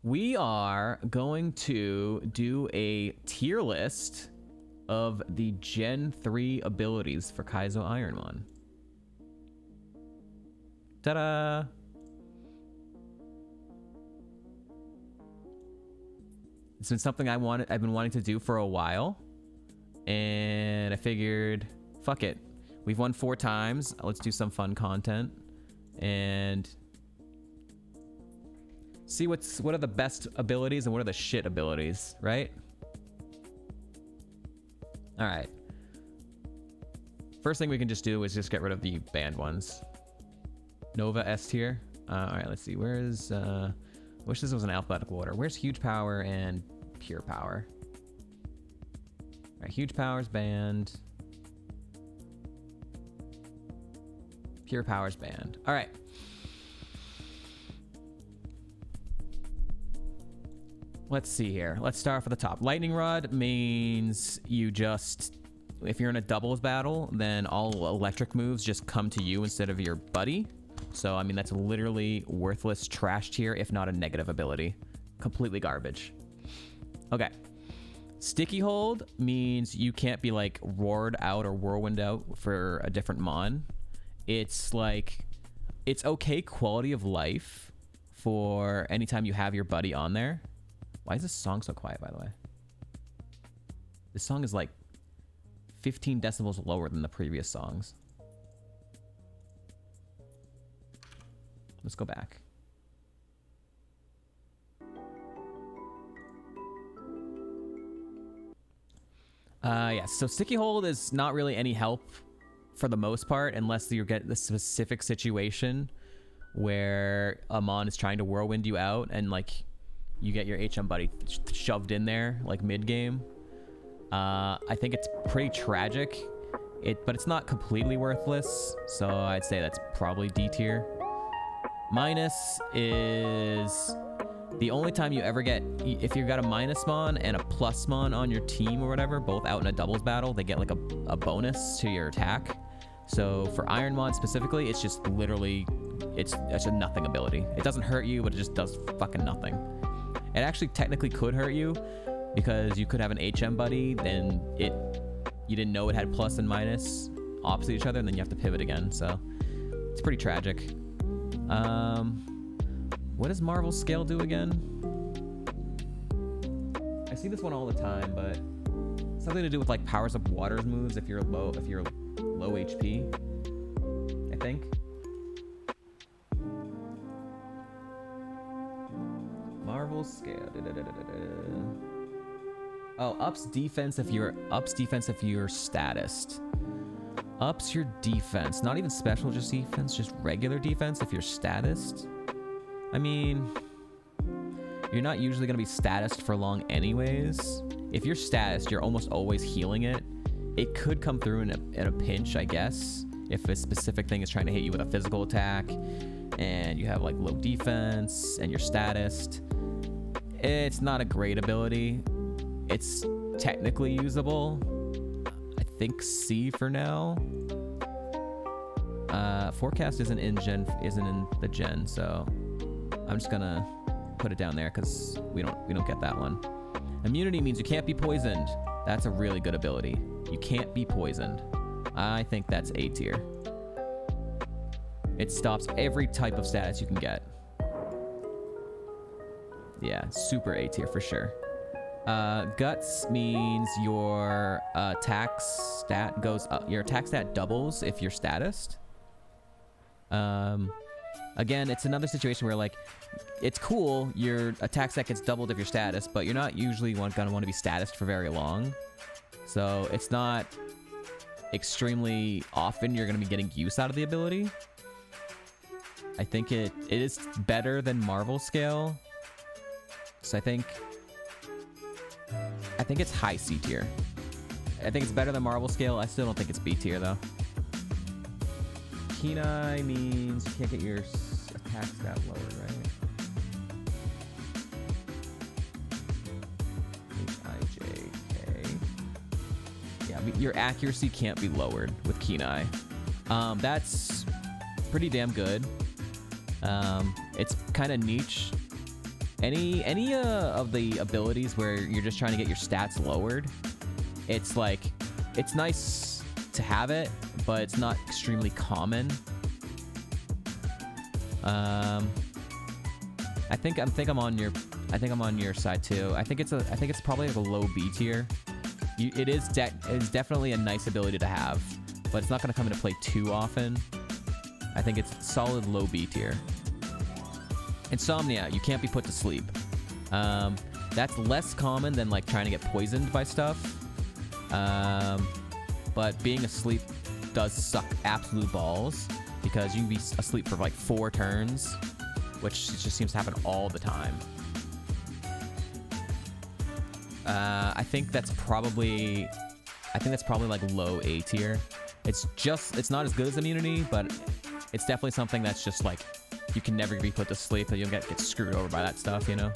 We are going to do a tier list of the Gen 3 abilities for Kaizo Ironmon. Ta-da! It's been something I've been wanting to do for a while, and I figured, fuck it. We've won 4 times. Let's do some fun content and see what are the best abilities and what are the shit abilities, right? All right. First thing we can just do is just get rid of the banned ones. Nova S tier. All right, let's see. Where's I wish this was an alphabetical order. Where's huge power and pure power? All right, huge power's banned. Pure power's banned. All right. Let's see here. Let's start off at the top. Lightning Rod means you just, if you're in a doubles battle, then all electric moves just come to you instead of your buddy. So, I mean, that's literally worthless trash tier, if not a negative ability. Completely garbage. Okay. Sticky Hold means you can't be like roared out or whirlwind out for a different mon. It's like, it's okay quality of life for anytime you have your buddy on there. Why is this song so quiet, by the way? This song is like 15 decibels lower than the previous songs. Let's go back. Yeah, so Sticky Hold is not really any help for the most part, unless you get the specific situation where a mon is trying to whirlwind you out and like you get your HM buddy shoved in there like mid game. I think it's pretty tragic, but it's not completely worthless, so I'd say that's probably D tier. Minus is the only time you ever get, if you've got a minus mon and a plus mon on your team or whatever, both out in a doubles battle, they get like a bonus to your attack. So for Ironmon specifically, it's just literally, it's a nothing ability. It doesn't hurt you, but it just does fucking nothing. It actually technically could hurt you because you could have an HM buddy, then you didn't know it had plus and minus opposite each other, and then you have to pivot again. So it's pretty tragic. What does Marvel Scale do again? I see this one all the time, but something to do with like powers up waters moves if you're low HP, I think. Marvel Scale. Oh, ups defense if you're statist. Ups your defense, not even special, just defense, just regular defense if you're statist. I mean, you're not usually going to be statist for long anyways. If you're statist, you're almost always healing it. It could come through in a pinch, I guess, if a specific thing is trying to hit you with a physical attack and you have like low defense and you're statist. It's not a great ability. It's technically usable. I think C for now. Forecast isn't in the gen, so I'm just gonna put it down there because we don't get that one. Immunity means you can't be poisoned. That's a really good ability. You can't be poisoned. I think that's A tier. It stops every type of status you can get. Yeah, super A tier for sure. Guts means your attack stat goes up. Your attack stat doubles if you're statist. Again, it's another situation where like it's cool, your attack stat gets doubled if you're statist, but you're not usually gonna want to be statist for very long. So it's not extremely often you're gonna be getting use out of the ability. I think it is better than Marvel Scale. So I think it's high C tier. I think it's better than Marvel Scale. I still don't think it's B tier though. Keen Eye means you can't get your attack stat lowered, right? H-I-J-K. Yeah, your accuracy can't be lowered with Keen Eye. That's pretty damn good. It's kind of niche. Any of the abilities where you're just trying to get your stats lowered, it's like, it's nice to have it, but it's not extremely common. I think I'm on your side too. I think it's probably like a low B tier. It is definitely a nice ability to have, but it's not going to come into play too often. I think it's solid low B tier. Insomnia, you can't be put to sleep. That's less common than like trying to get poisoned by stuff. But being asleep does suck absolute balls because you can be asleep for like 4 turns, which just seems to happen all the time. I think that's probably like low A tier. It's not as good as immunity, but it's definitely something that's just like, you can never be put to sleep and you'll get screwed over by that stuff, you know?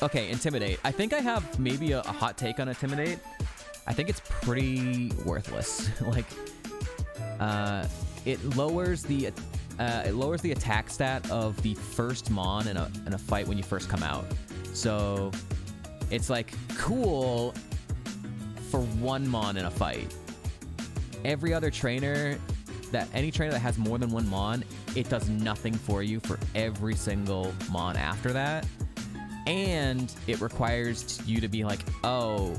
Okay, Intimidate. I think I have maybe a hot take on Intimidate. I think it's pretty worthless. Like, it lowers the attack stat of the first Mon in a fight when you first come out. So it's like cool for 1 Mon in a fight. Every other trainer any trainer that has more than 1 Mon, it does nothing for you for every single Mon after that. And it requires you to be like, oh,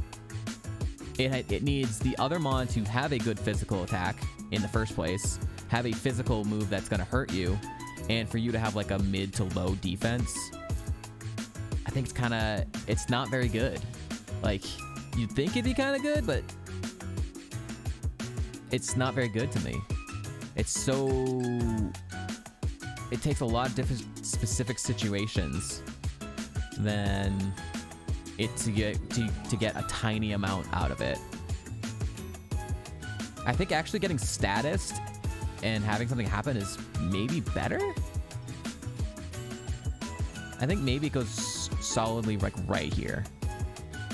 it needs the other Mon to have a good physical attack in the first place, have a physical move that's going to hurt you, and for you to have like a mid to low defense. I think it's not very good. Like, you'd think it'd be kind of good, but it's not very good to me. It takes a lot of different specific situations than it to get a tiny amount out of it. I think actually getting status and having something happen is maybe better. I think maybe it goes solidly like right here.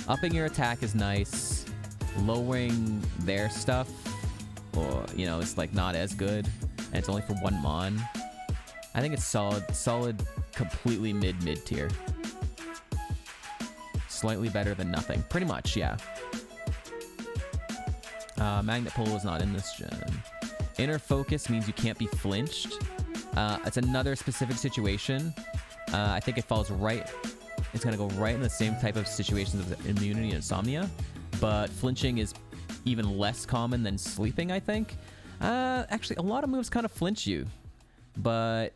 Upping your attack is nice. Lowering their stuff, or it's like not as good, and it's only for 1 Mon. I think it's solid, completely mid tier. Slightly better than nothing, pretty much, yeah. Magnet Pull is not in this gen. Inner Focus means you can't be flinched. It's another specific situation. I think it falls right. It's gonna go right in the same type of situations as immunity and insomnia, but flinching is even less common than sleeping, I think. Actually, a lot of moves kind of flinch you, but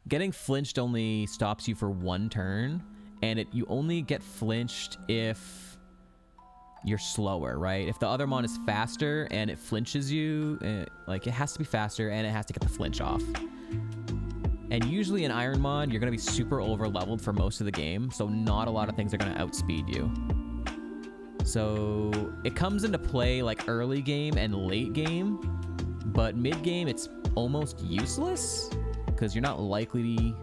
getting flinched only stops you for 1 turn, and you only get flinched if you're slower, right? If the other Mon is faster and it flinches you, like it has to be faster and it has to get the flinch off. And usually in Ironmon, you're gonna be super over leveled for most of the game, so not a lot of things are gonna outspeed you. So it comes into play like early game and late game, but mid game it's almost useless because you're not likely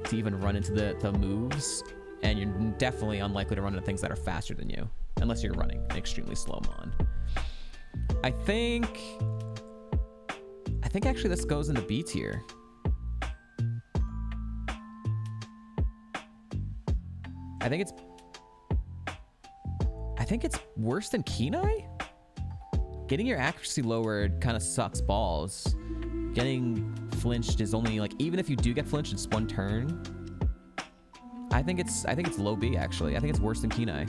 to even run into the moves, and you're definitely unlikely to run into things that are faster than you unless you're running an extremely slow Mon. I think actually this goes into B tier. I think it's worse than Kenai? Getting your accuracy lowered kind of sucks balls. Getting flinched is only like, even if you do get flinched, it's 1 turn. I think it's low B actually. I think it's worse than Kenai.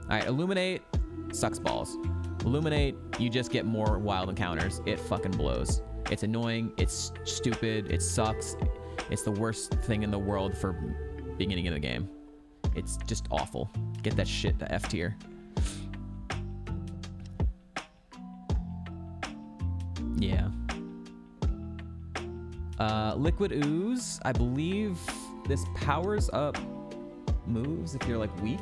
Alright, Illuminate sucks balls. Illuminate, you just get more wild encounters. It fucking blows. It's annoying, it's stupid, it sucks. It's the worst thing in the world for beginning of the game. It's just awful. Get that shit to F tier. Yeah. Liquid Ooze, I believe this powers up moves if you're like weak.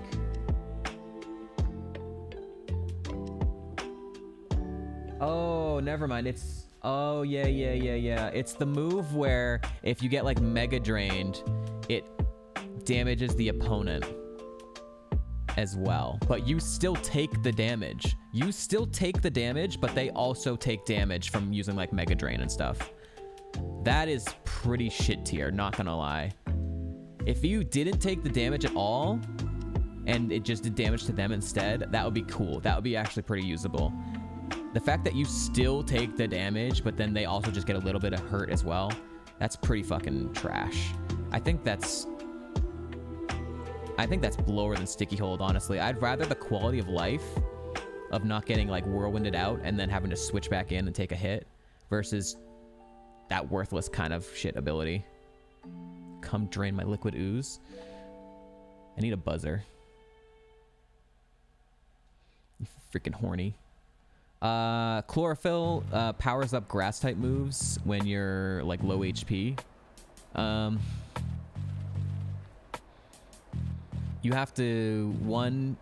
Oh, never mind. Oh, yeah. It's the move where if you get like Mega Drained, it damages the opponent as well. But you still take the damage. But they also take damage from using like Mega Drain and stuff. That is pretty shit tier, not gonna lie. If you didn't take the damage at all, and it just did damage to them instead, that would be cool. That would be actually pretty usable. The fact that you still take the damage, but then they also just get a little bit of hurt as well, that's pretty fucking trash. I think that's lower than Sticky Hold, honestly. I'd rather the quality of life of not getting like whirlwinded out and then having to switch back in and take a hit versus that worthless kind of shit ability. Come drain my liquid ooze. I need a buzzer. You freaking horny. Chlorophyll powers up grass type moves when you're like low HP. You have to, 1,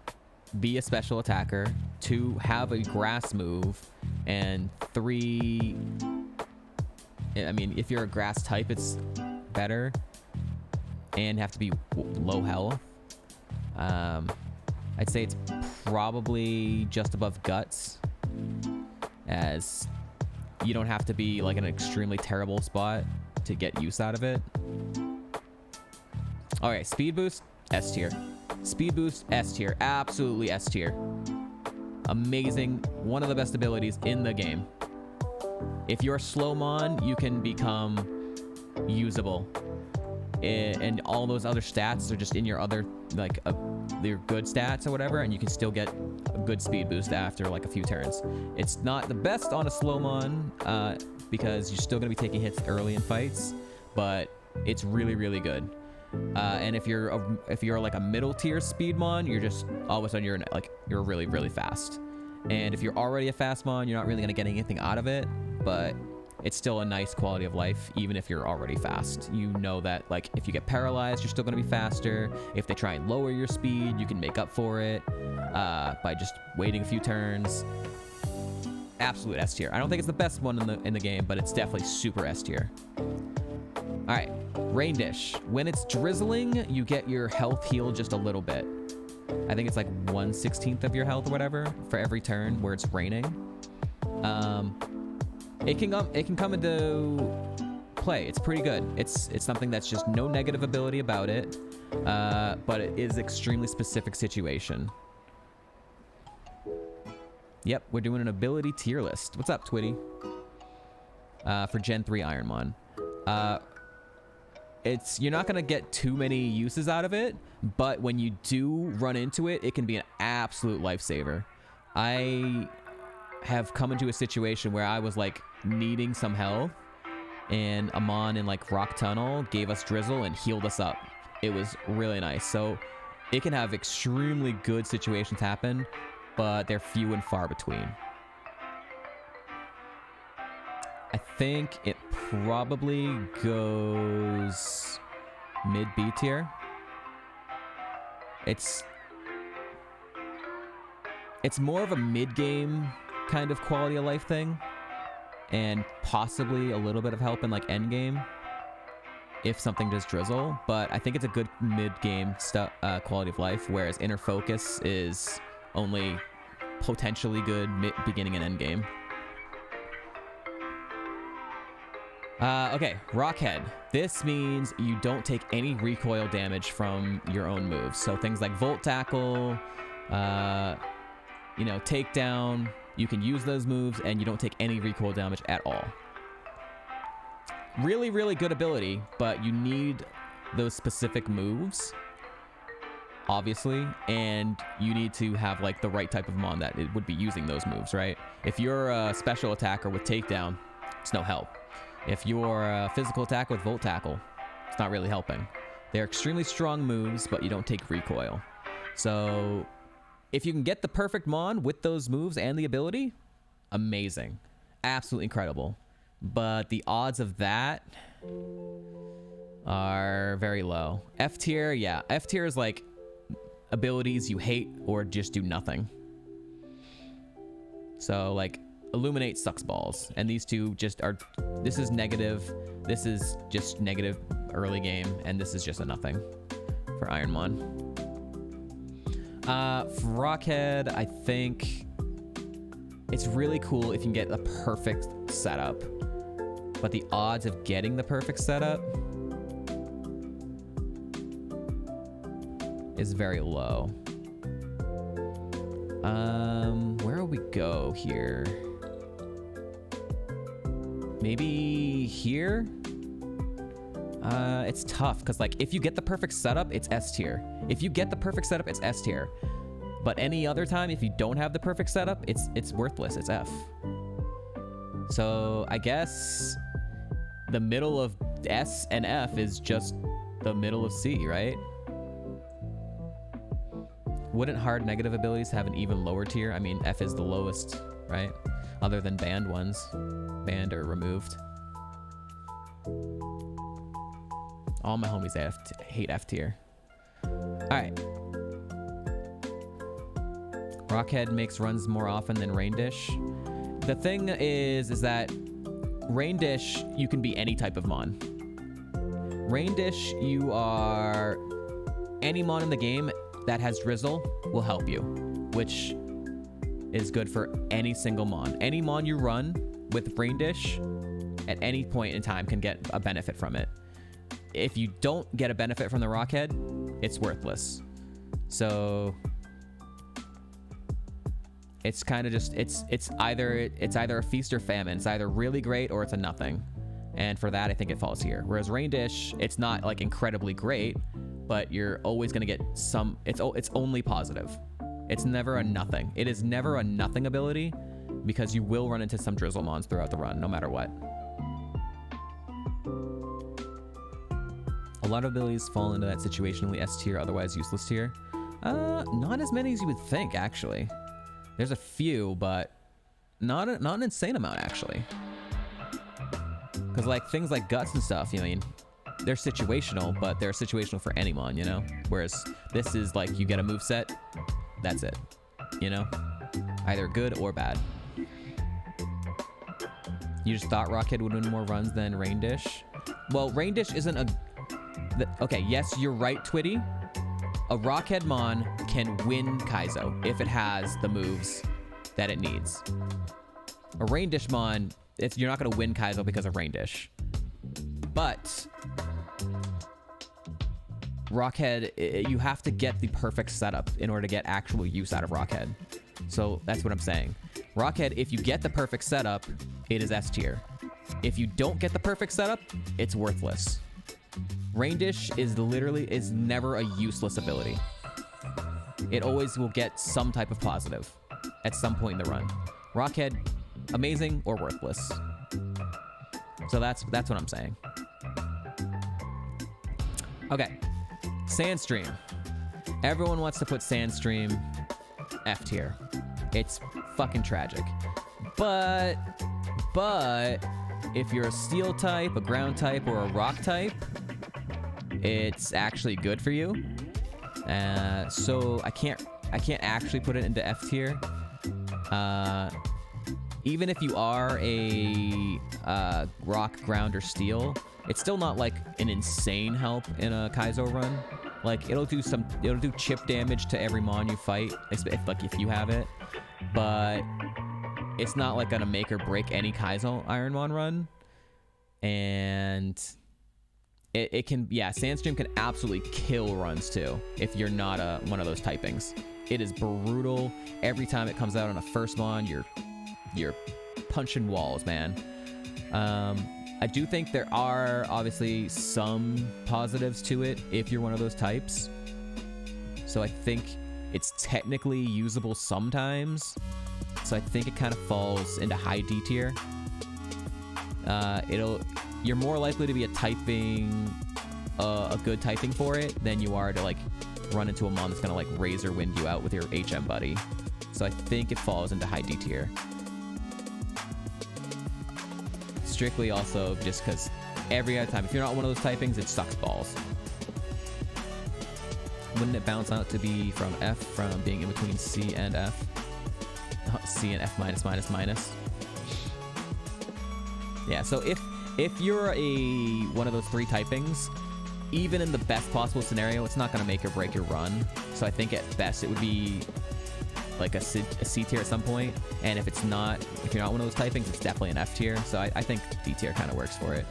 be a special attacker, 2, have a grass move, and 3, I mean, if you're a grass type, it's better, and have to be low health. I'd say it's probably just above guts, as you don't have to be like in an extremely terrible spot to get use out of it. All right, speed boost, S tier. Speed boost, S tier. Absolutely S tier. Amazing. One of the best abilities in the game. If you're Slowmon, you can become usable. And all those other stats are just in your other, like, your good stats or whatever, and you can still get a good speed boost after, like, a few turns. It's not the best on a Slowmon, because you're still going to be taking hits early in fights, but it's really, really good. And if you're like a middle tier Speedmon, you're just all of a sudden you're really, really fast. And if you're already a fast mon, you're not really gonna get anything out of it, but it's still a nice quality of life even if you're already fast. You know that like if you get paralyzed, you're still gonna be faster. If they try and lower your speed, you can make up for it by just waiting a few turns. Absolute S tier. I don't think it's the best one in the game, but it's definitely super S tier. All right, Rain Dish. When it's drizzling, you get your health healed just a little bit. I think it's like 1/16 of your health or whatever for every turn where it's raining. It can come into play. It's pretty good. It's something that's just no negative ability about it, but it is extremely specific situation. Yep, we're doing an ability tier list. What's up, Twitty? For Gen 3 Ironmon. You're not gonna get too many uses out of it, but when you do run into it, it can be an absolute lifesaver. I have come into a situation where I was like needing some health, and Amon in like Rock Tunnel gave us Drizzle and healed us up. It was really nice. So it can have extremely good situations happen, but they're few and far between. I think it probably goes mid B tier. It's more of a mid-game kind of quality of life thing, and possibly a little bit of help in like end game if something does drizzle, but I think it's a good mid-game quality of life, whereas Inner Focus is only potentially good beginning and end game. Okay, Rockhead. This means you don't take any recoil damage from your own moves. So things like Volt Tackle, Takedown, you can use those moves and you don't take any recoil damage at all. Really, really good ability, but you need those specific moves, obviously, and you need to have like the right type of mon that it would be using those moves, right? If you're a special attacker with Takedown, it's no help. If you're a physical attacker with Volt Tackle, it's not really helping. They're extremely strong moves, but you don't take recoil. So if you can get the perfect mon with those moves and the ability, amazing. Absolutely incredible. But the odds of that are very low. F tier, yeah. F tier is like abilities you hate or just do nothing. So like Illuminate sucks balls, and these two just are, this is negative, this is just negative early game, and this is just a nothing for Ironmon. For Rockhead, I think it's really cool if you can get a perfect setup. but the odds of getting the perfect setup is very low. Where will we go here? Maybe here? It's tough because like if you get the perfect setup, it's S tier. If you get the perfect setup, it's S tier. But any other time, if you don't have the perfect setup, it's worthless. It's F. So I guess the middle of S and F is just the middle of C, right? Wouldn't hard negative abilities have an even lower tier? I mean, F is the lowest, right? Other than banned ones. Banned or removed. All my homies hate F tier. Alright. Rockhead makes runs more often than Rain Dish. The thing is that Rain Dish, you can be any type of Mon. Rain Dish, you are... Any Mon in the game that has Drizzle will help you, which is good for any single Mon. Any Mon you run with Rain Dish at any point in time can get a benefit from it. If you don't get a benefit from the Rockhead, it's worthless. So it's kind of just it's either a feast or famine. It's either really great or it's a nothing. And for that, I think it falls here. Whereas Rain Dish, it's not like incredibly great, but you're always going to get some, it's only positive. It's never a nothing. It is never a nothing ability because you will run into some Drizzle Mons throughout the run, no matter what. A lot of abilities fall into that situationally S tier, otherwise useless tier. Not as many as you would think, actually. There's a few, but not an insane amount, actually. Because like things like Guts and stuff, you know, they're situational, but they're situational for any Mon, you know? Whereas this is like you get a moveset, that's it, you know? Either good or bad. You just thought Rockhead would win more runs than Rain Dish? Well, Rain Dish isn't a... Okay, yes, you're right, Twitty. A Rockhead Mon can win Kaizo if it has the moves that it needs. A Rain Dish Mon, you're not going to win Kaizo because of Rain Dish. But Rockhead, you have to get the perfect setup in order to get actual use out of Rockhead. So that's what I'm saying. Rockhead, if you get the perfect setup, it is S tier. If you don't get the perfect setup, it's worthless. Rain Dish is never a useless ability. It always will get some type of positive at some point in the run. Rockhead, amazing or worthless. So that's what I'm saying. Okay, Sandstream. Everyone wants to put Sandstream F tier. It's fucking tragic. But if you're a steel type, a ground type, or a rock type, it's actually good for you. So I can't actually put it into F tier. Even if you are a rock, ground, or steel, it's still not like an insane help in a Kaizo run. Like it'll do chip damage to every Mon you fight, if you have it. But it's not like gonna make or break any Kaizo Ironmon run. And it can, yeah, Sandstream can absolutely kill runs too if you're not one of those typings. It is brutal. Every time it comes out on a first Mon, you're punching walls, man. I do think there are obviously some positives to it if you're one of those types. So I think it's technically usable sometimes. So I think it kind of falls into high D tier. You're more likely to be a good typing for it than you are to like run into a Mon that's gonna like razor wind you out with your HM buddy. So I think it falls into high D tier. Strictly also just because every other time, if you're not one of those typings, it sucks balls. Wouldn't it bounce out to be from F from being in between C and F? C and F minus minus minus. Yeah, so if you're one of those three typings, even in the best possible scenario, it's not going to make or break your run. So I think at best it would be like a C tier at some point. And if you're not one of those typings, it's definitely an F tier. So I think D tier kind of works for it.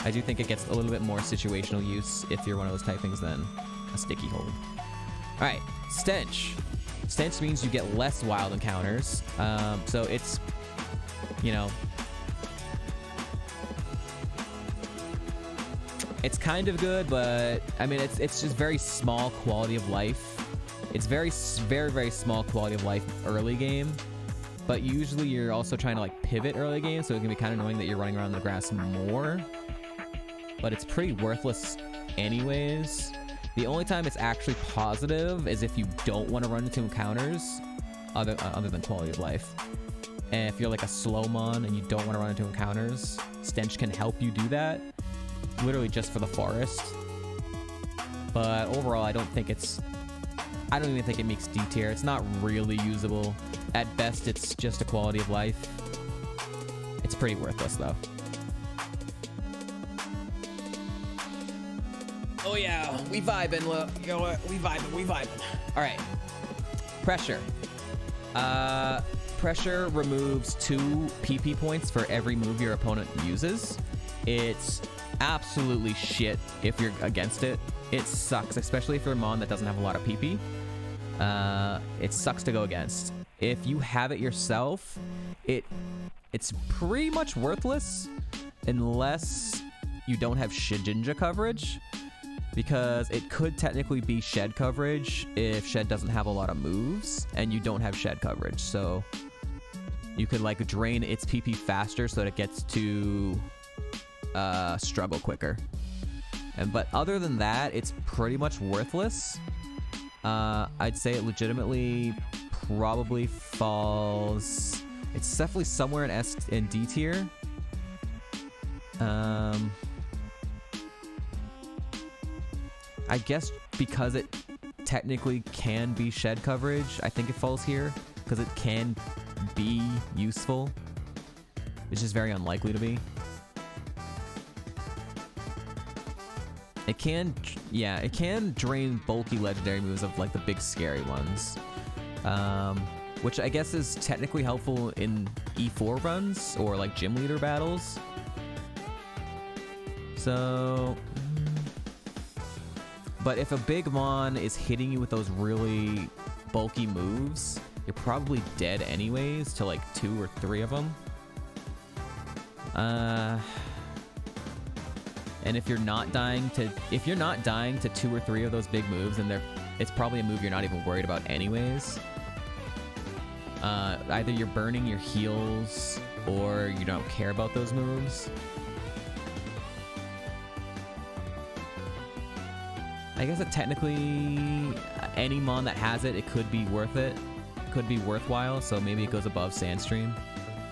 I do think it gets a little bit more situational use if you're one of those typings than a sticky hold. All right, stench. Stench means you get less wild encounters. So it's, you know, it's kind of good, but I mean, it's just very small quality of life. It's very, very small quality of life early game, but usually you're also trying to like pivot early game, so it can be kind of annoying that you're running around the grass more, but it's pretty worthless anyways. The only time it's actually positive is if you don't want to run into encounters other than quality of life. And if you're like a slow mon and you don't want to run into encounters, stench can help you do that, literally just for the forest. But overall, I don't even think it makes D tier. It's not really usable. At best, it's just a quality of life. It's pretty worthless though. Oh yeah, we vibing, look. We vibing. All right, pressure. Pressure removes 2 PP points for every move your opponent uses. It's absolutely shit if you're against it. It sucks, especially if you're a mon that doesn't have a lot of PP. It sucks to go against. If you have it yourself, it's pretty much worthless unless you don't have Shijinja coverage, because it could technically be shed coverage if shed doesn't have a lot of moves and you don't have shed coverage. So you could like drain its PP faster so that it gets to struggle quicker. But other than that, it's pretty much worthless. I'd say it legitimately probably falls. It's definitely somewhere in S and D tier. I guess because it technically can be shed coverage, I think it falls here because it can be useful. It's just very unlikely to be. It can drain bulky legendary moves of like the big scary ones, which I guess is technically helpful in E4 runs or like gym leader battles. So, but if a big mon is hitting you with those really bulky moves, you're probably dead anyways to like 2 or 3 of them. And if you're not dying to 2 or 3 of those big moves, then it's probably a move you're not even worried about anyways. Either you're burning your heals or you don't care about those moves. I guess that technically any mon that has it, it could be worth it. Could be worthwhile, so maybe it goes above Sandstream.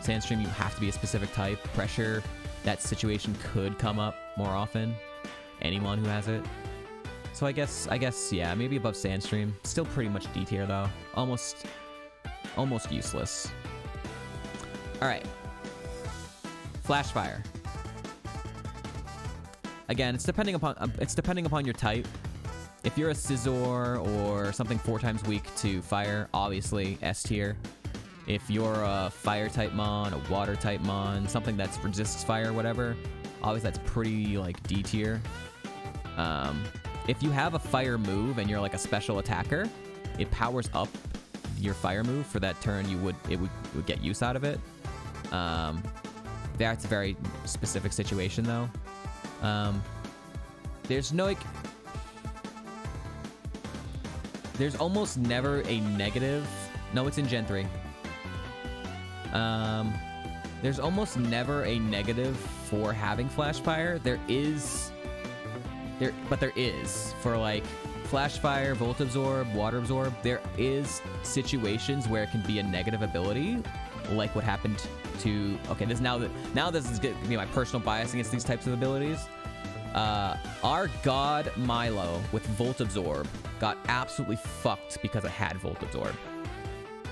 Sandstream, you have to be a specific type. Pressure, that situation could come up more often. Anyone who has it. So I guess, yeah, maybe above Sandstream. Still pretty much D tier though. Almost useless. All right. Flashfire. Again, it's depending upon your type. If you're a Scizor or something 4 times weak to fire, obviously S tier. If you're a fire type mon, a water type mon, something that's resists fire, whatever, obviously that's pretty like D tier. If you have a fire move and you're like a special attacker, it powers up your fire move for that turn. It would get use out of it. That's a very specific situation though. There's almost never a negative. No, it's in Gen 3. There's almost never a negative for having Flashfire. There is for like Flashfire, Volt Absorb, Water Absorb. There is situations where it can be a negative ability, like what happened to. Okay, this is gonna be my personal bias against these types of abilities. Our god Milo with Volt Absorb got absolutely fucked because it had Volt Absorb.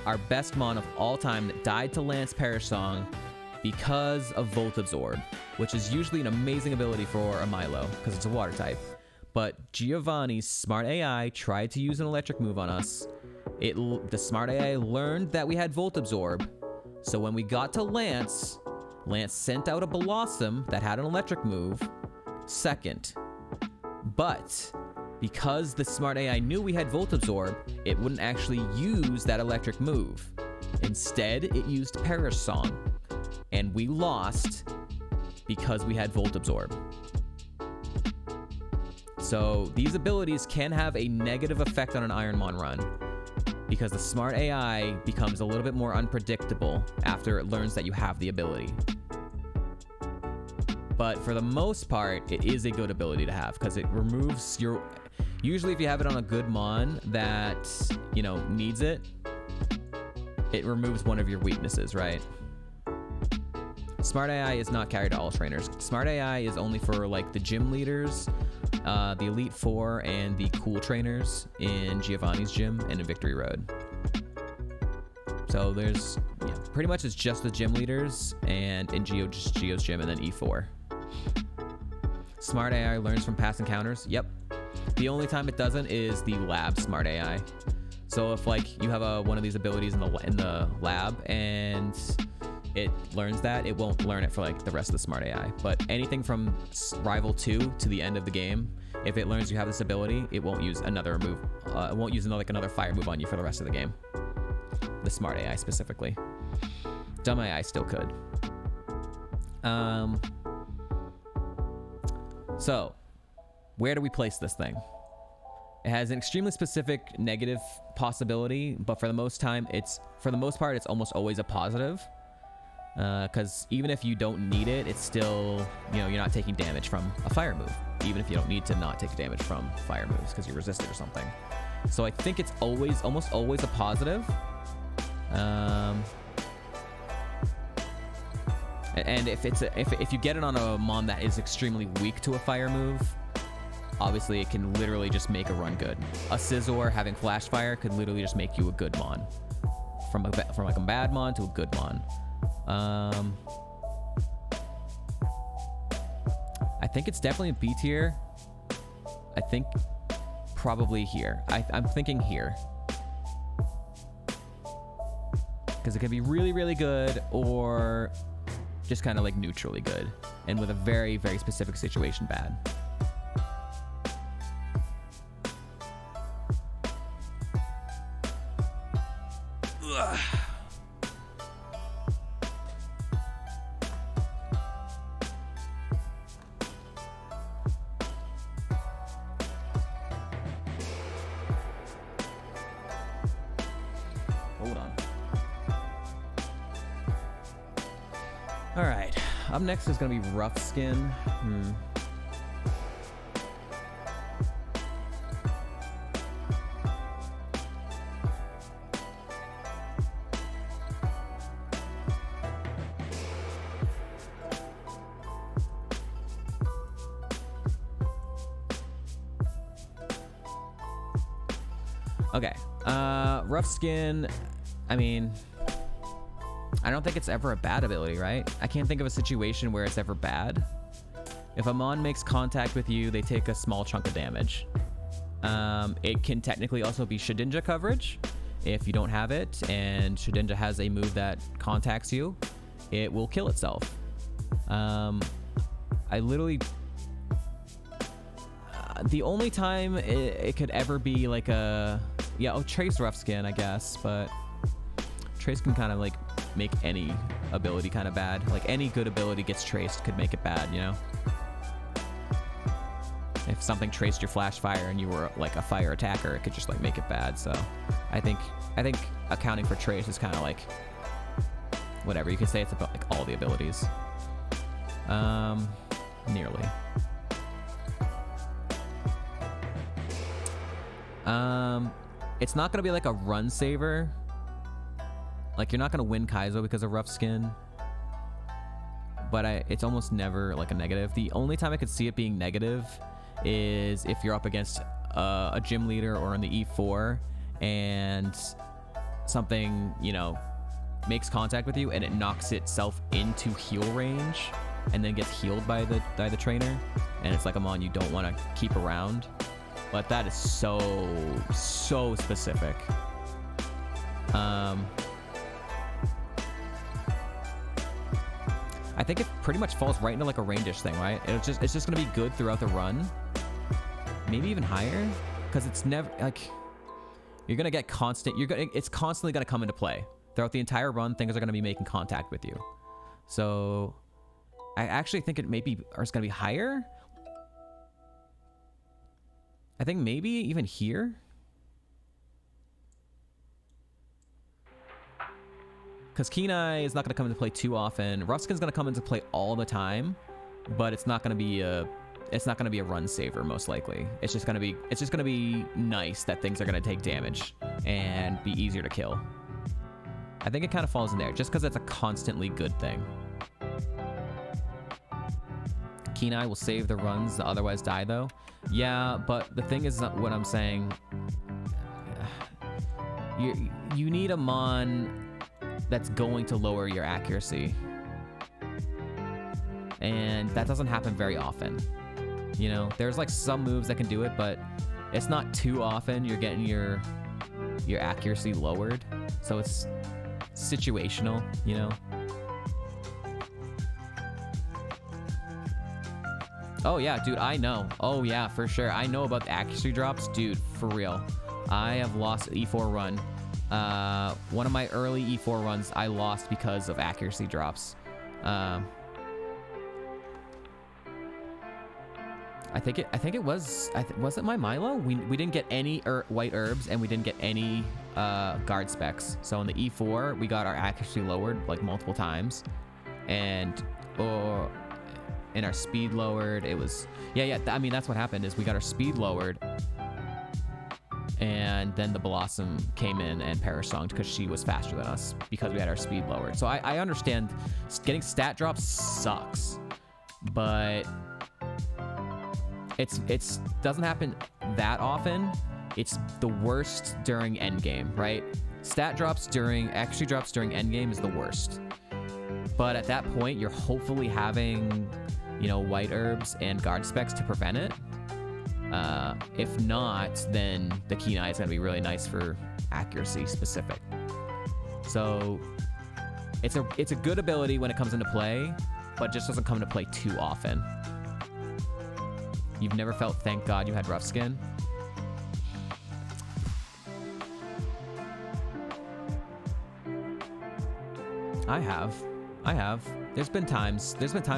Our best mon of all time that died to Lance Perish Song because of Volt Absorb, which is usually an amazing ability for a Milo because it's a water type. But Giovanni's smart AI tried to use an electric move on us, The smart AI learned that we had Volt Absorb. So when we got to Lance, Lance sent out a Blossom that had an electric move second. But because the smart AI knew we had Volt Absorb, it wouldn't actually use that electric move. Instead, it used Perish Song. And we lost because we had Volt Absorb. So these abilities can have a negative effect on an Ironmon run, because the smart AI becomes a little bit more unpredictable after it learns that you have the ability. But for the most part, it is a good ability to have, because it removes your... Usually if you have it on a good mon that, you know, needs it, it removes one of your weaknesses, right? Smart AI is not carried to all trainers. Smart AI is only for like the gym leaders, the Elite Four, and the cool trainers in Giovanni's gym and in Victory Road. So there's, yeah, pretty much it's just the gym leaders and in Geo's gym, and then E4. Smart AI learns from past encounters. Yep. The only time it doesn't is the lab smart AI. So if like you have one of these abilities in the lab and it learns that, it won't learn it for like the rest of the smart AI. But anything from Rival 2 to the end of the game, if it learns you have this ability, it won't use another move. It won't use another fire move on you for the rest of the game. The smart AI specifically. Dumb AI still could. So, where do we place this thing? It has an extremely specific negative possibility, but for the most part, it's almost always a positive. Because even if you don't need it, it's still, you know, you're not taking damage from a fire move. Even if you don't need to not take damage from fire moves because you're resisted or something. So I think it's almost always a positive. And if you get it on a mon that is extremely weak to a fire move, obviously it can literally just make a run good. A Scizor having flash fire could literally just make you a good mon. From like a bad mon to a good mon. I think it's definitely a B tier. I think probably here. I'm thinking here. Because it can be really, really good or just kind of like neutrally good. And with a very, very specific situation, bad. Ugh. Hold on. All right. Up next is going to be Rough Skin. Okay. Rough Skin, I mean, I don't think it's ever a bad ability, right? I can't think of a situation where it's ever bad. If a mon makes contact with you, they take a small chunk of damage. It can technically also be Shedinja coverage. If you don't have it and Shedinja has a move that contacts you, it will kill itself. I literally... the only time it could ever be like a... Yeah, Trace Rough Skin, I guess, but Trace can kind of like make any ability kind of bad. Like any good ability gets traced could make it bad, you know? If something traced your flash fire and you were like a fire attacker, it could just like make it bad. So I think accounting for Trace is kind of like whatever. You could say it's about like all the abilities. Nearly. It's not going to be like a run saver. Like, you're not going to win Kaizo because of Rough Skin. But it's almost never like a negative. The only time I could see it being negative is if you're up against a gym leader or in the E4 and something, you know, makes contact with you and it knocks itself into heal range and then gets healed by the trainer. And it's like a mon you don't want to keep around. But that is so specific. I think it pretty much falls right into like a range-ish thing, right? It's just gonna be good throughout the run. Maybe even higher, because it's never like you're gonna get constant. It's constantly gonna come into play throughout the entire run. Things are gonna be making contact with you. So I actually think it maybe or it's gonna be higher. I think maybe even here. Because Kenai is not going to come into play too often. Rough Skin's going to come into play all the time, but it's not going to be a run saver most likely. It's just going to be nice that things are going to take damage and be easier to kill. I think it kind of falls in there just because it's a constantly good thing. Kenai will save the runs that otherwise die though. Yeah, but the thing is what I'm saying. You need a Mon that's going to lower your accuracy, and that doesn't happen very often. You know, there's like some moves that can do it, but it's not too often you're getting your accuracy lowered, so it's situational, you know. Oh yeah, dude, I know. Oh yeah, for sure, I know about the accuracy drops, dude, for real. I have lost E4 run. One of my early E4 runs I lost because of accuracy drops. I think it was was it my Milo? We didn't get any white herbs, and we didn't get any guard specs. So in the E4 we got our accuracy lowered like multiple times, and in our speed lowered. It was yeah. I mean that's what happened is we got our speed lowered. And then the Blossom came in and Parasonged because she was faster than us because we had our speed lowered. So I understand getting stat drops sucks, but it's doesn't happen that often. It's the worst during endgame, right? Stat drops during accuracy drops during endgame is the worst. But at that point, you're hopefully having, you know, white herbs and guard specs to prevent it. If not, then the Kenai is going to be really nice for accuracy specific. So it's a good ability when it comes into play, but just doesn't come into play too often. You've never felt thank God you had rough skin? I have. There's been times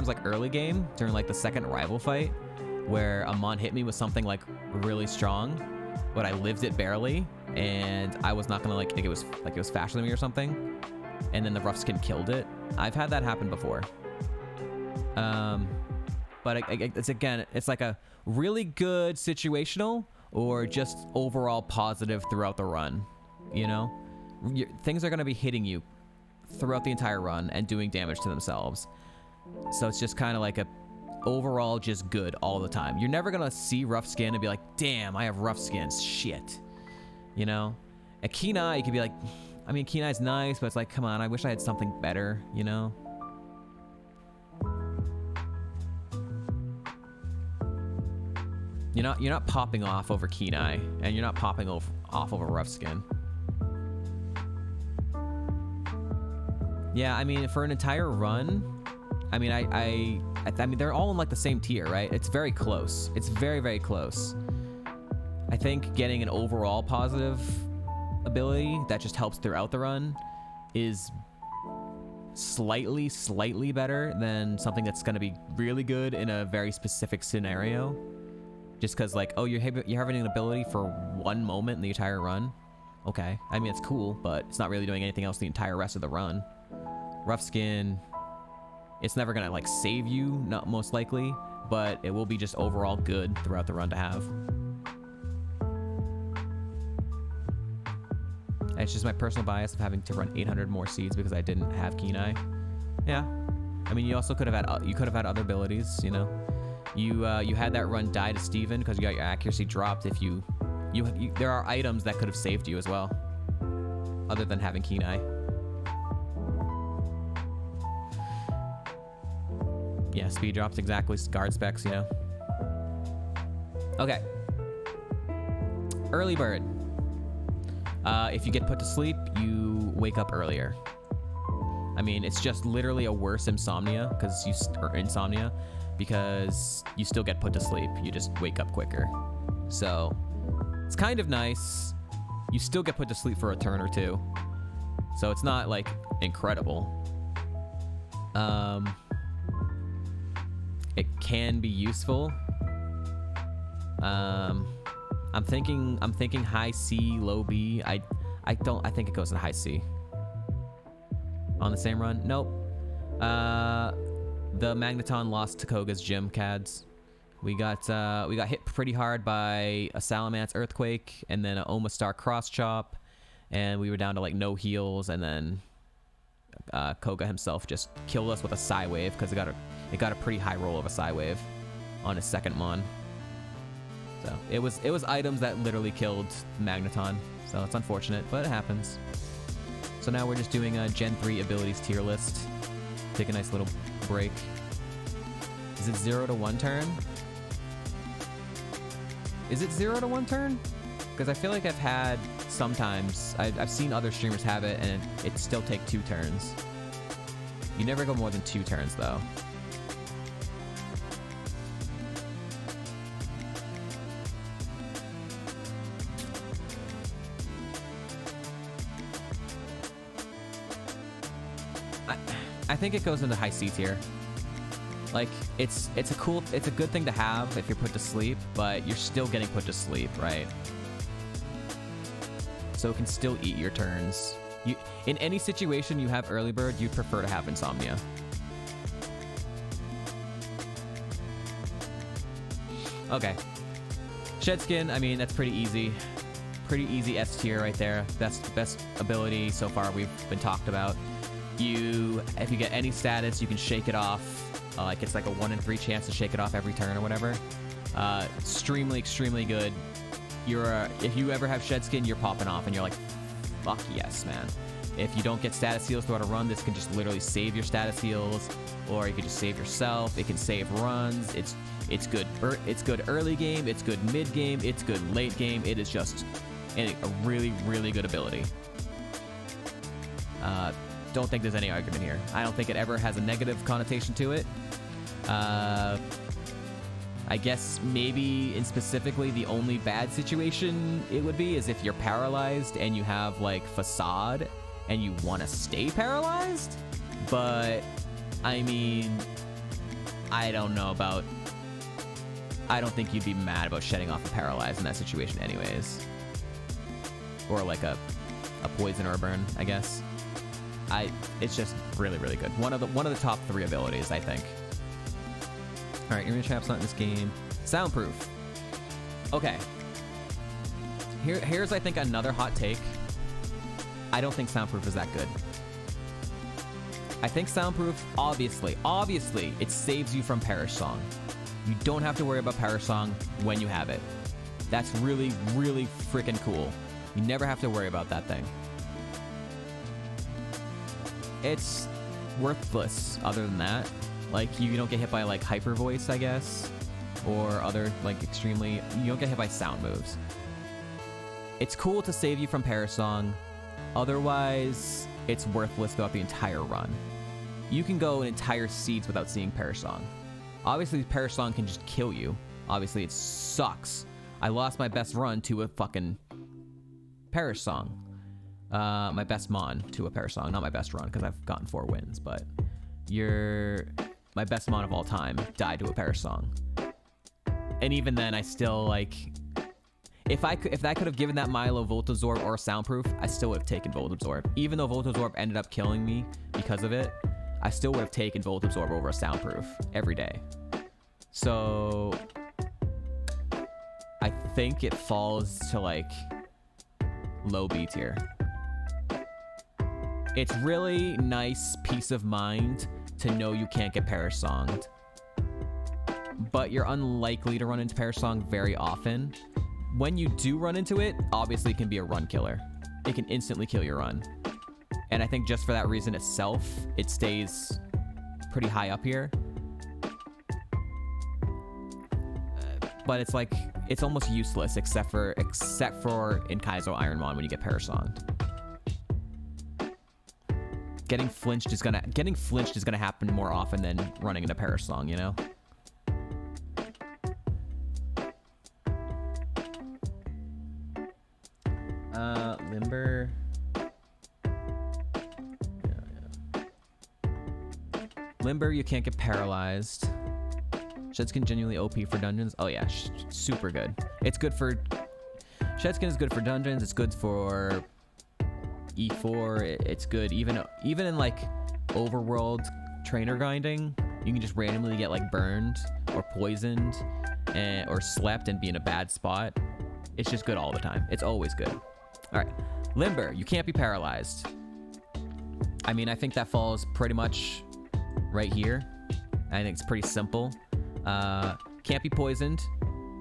like early game during like the second rival fight where a Mon hit me with something like really strong, but I lived it barely, and I was not gonna like think it was faster than me or something, and then the rough skin killed it. I've had that happen before. But it's like a really good situational or just overall positive throughout the run. You know, things are gonna be hitting you throughout the entire run and doing damage to themselves. So it's just kind of like a overall just good all the time. You're never gonna see rough skin and be like, damn, I have rough skins, shit. You know, at Kenai you could be like, I mean, Kenai's nice, but it's like, come on, I wish I had something better, you know. You're not popping off over Kenai, and you're not popping off over rough skin. Yeah, I mean, for an entire run, I mean, I mean, they're all in like the same tier, right? It's very close. It's very, very close. I think getting an overall positive ability that just helps throughout the run is slightly better than something that's going to be really good in a very specific scenario. Just because, like, oh, you're having an ability for one moment in the entire run. Okay, I mean, it's cool, but it's not really doing anything else the entire rest of the run. Rough skin, it's never gonna like save you, not most likely, but it will be just overall good throughout the run to have. And it's just my personal bias of having to run 800 more seeds because I didn't have Kenai. Yeah, I mean, you also could have had other abilities, you know. You had that run die to Steven because you got your accuracy dropped. If you there are items that could have saved you as well, other than having Kenai. Yeah, speed drops, exactly. Guard specs, you know. Okay. Early bird. If you get put to sleep, you wake up earlier. I mean, it's just literally a worse insomnia because you still get put to sleep. You just wake up quicker. So it's kind of nice. You still get put to sleep for a turn or two. So it's not like incredible. It can be useful. I'm thinking high C, low B. I think it goes in high C. On the same run? Nope. The Magneton lost to Koga's gym CADs. We got hit pretty hard by a Salamence Earthquake and then an Omastar Cross Chop, and we were down to like no heals, and then Koga himself just killed us with a Psy Wave because it got a pretty high roll of a Psy Wave on his second Mon. So it was items that literally killed Magneton. So it's unfortunate, but it happens. So now we're just doing a Gen 3 abilities tier list. Take a nice little break. Is it 0 to 1 turn? Is it 0 to 1 turn? Because I feel like I've had sometimes, I've seen other streamers have it and it still take 2 turns. You never go more than 2 turns though. I think it goes into high C tier. Like it's a good thing to have if you're put to sleep, but you're still getting put to sleep, right? So it can still eat your turns. In any situation you have early bird, you'd prefer to have insomnia. Okay. Shedskin, I mean, that's pretty easy. Pretty easy S tier right there. Best ability so far we've been talked about. If you get any status, you can shake it off. Like it's like a 1 in 3 chance to shake it off every turn or whatever. Extremely good. If you ever have Shedskin, you're popping off and you're like, fuck yes, man. If you don't get status heals throughout a run, this can just literally save your status heals, or you can just save yourself. It can save runs. It's good. It's good early game. It's good mid game. It's good late game. It is just a really good ability. Don't think there's any argument here. I don't think it ever has a negative connotation to it. I guess maybe in specifically the only bad situation it would be is if you're paralyzed and you have like Facade and you want to stay paralyzed. But I mean, I don't think you'd be mad about shedding off a Paralyze in that situation anyways. Or like a Poison or a Burn, I guess. It's just really good. One of the top 3 abilities, I think. All right, Irina Trap's not in this game. Soundproof. Okay. Here's I think another hot take. I don't think Soundproof is that good. I think Soundproof, obviously, it saves you from Perish Song. You don't have to worry about Perish Song when you have it. That's really freaking cool. You never have to worry about that thing. It's worthless other than that. Like, you don't get hit by like Hyper Voice, I guess, or other like you don't get hit by sound moves. It's cool to save you from Perish Song. Otherwise, it's worthless throughout the entire run. You can go an entire seeds without seeing Perish Song. Obviously, Perish Song can just kill you. Obviously, it sucks. I lost my best run to a fucking Perish Song. My best Mon to a Perish Song. Not my best run, because I've gotten 4 wins, but my best Mon of all time died to a Perish Song. And even then, I still, like... If I could have given that Milo Volt Absorb or Soundproof, I still would have taken Volt Absorb. Even though Volt Absorb ended up killing me because of it, I still would have taken Volt Absorb over a Soundproof every day. So... I think it falls to, like, low B tier. It's really nice peace of mind to know you can't get Perish Songed. But you're unlikely to run into Perish Song very often. When you do run into it, obviously it can be a run killer. It can instantly kill your run. And I think just for that reason itself, it stays pretty high up here. but it's like it's almost useless except for in Kaizo Ironmon when you get Parasonged. Getting flinched is gonna happen more often than running into Parasong, you know? Limber. Yeah. Limber, you can't get paralyzed. Shedskin genuinely OP for dungeons. Oh yeah, super good. It's good for... Shedskin is good for dungeons. It's good for E4. It's good even in like overworld trainer grinding. You can just randomly get like burned or poisoned or slept and be in a bad spot. It's just good all the time. It's always good. All right, Limber, you can't be paralyzed. I mean, I think that falls pretty much right here. I think it's pretty simple. Can't be poisoned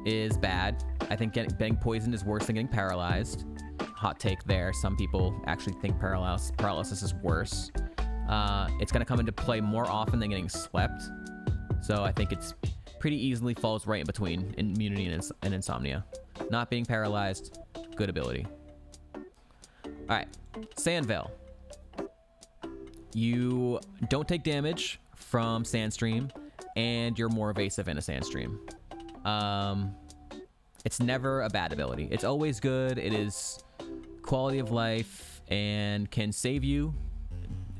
is bad. I think getting poisoned is worse than getting paralyzed. Hot take there. Some people actually think paralysis is worse. It's going to come into play more often than getting slept. So I think it's pretty easily falls right in between immunity and insomnia. Not being paralyzed, good ability. All right, Sandveil. You don't take damage from Sandstream, and you're more evasive in a Sandstream. It's never a bad ability. It's always good. It is quality of life and can save you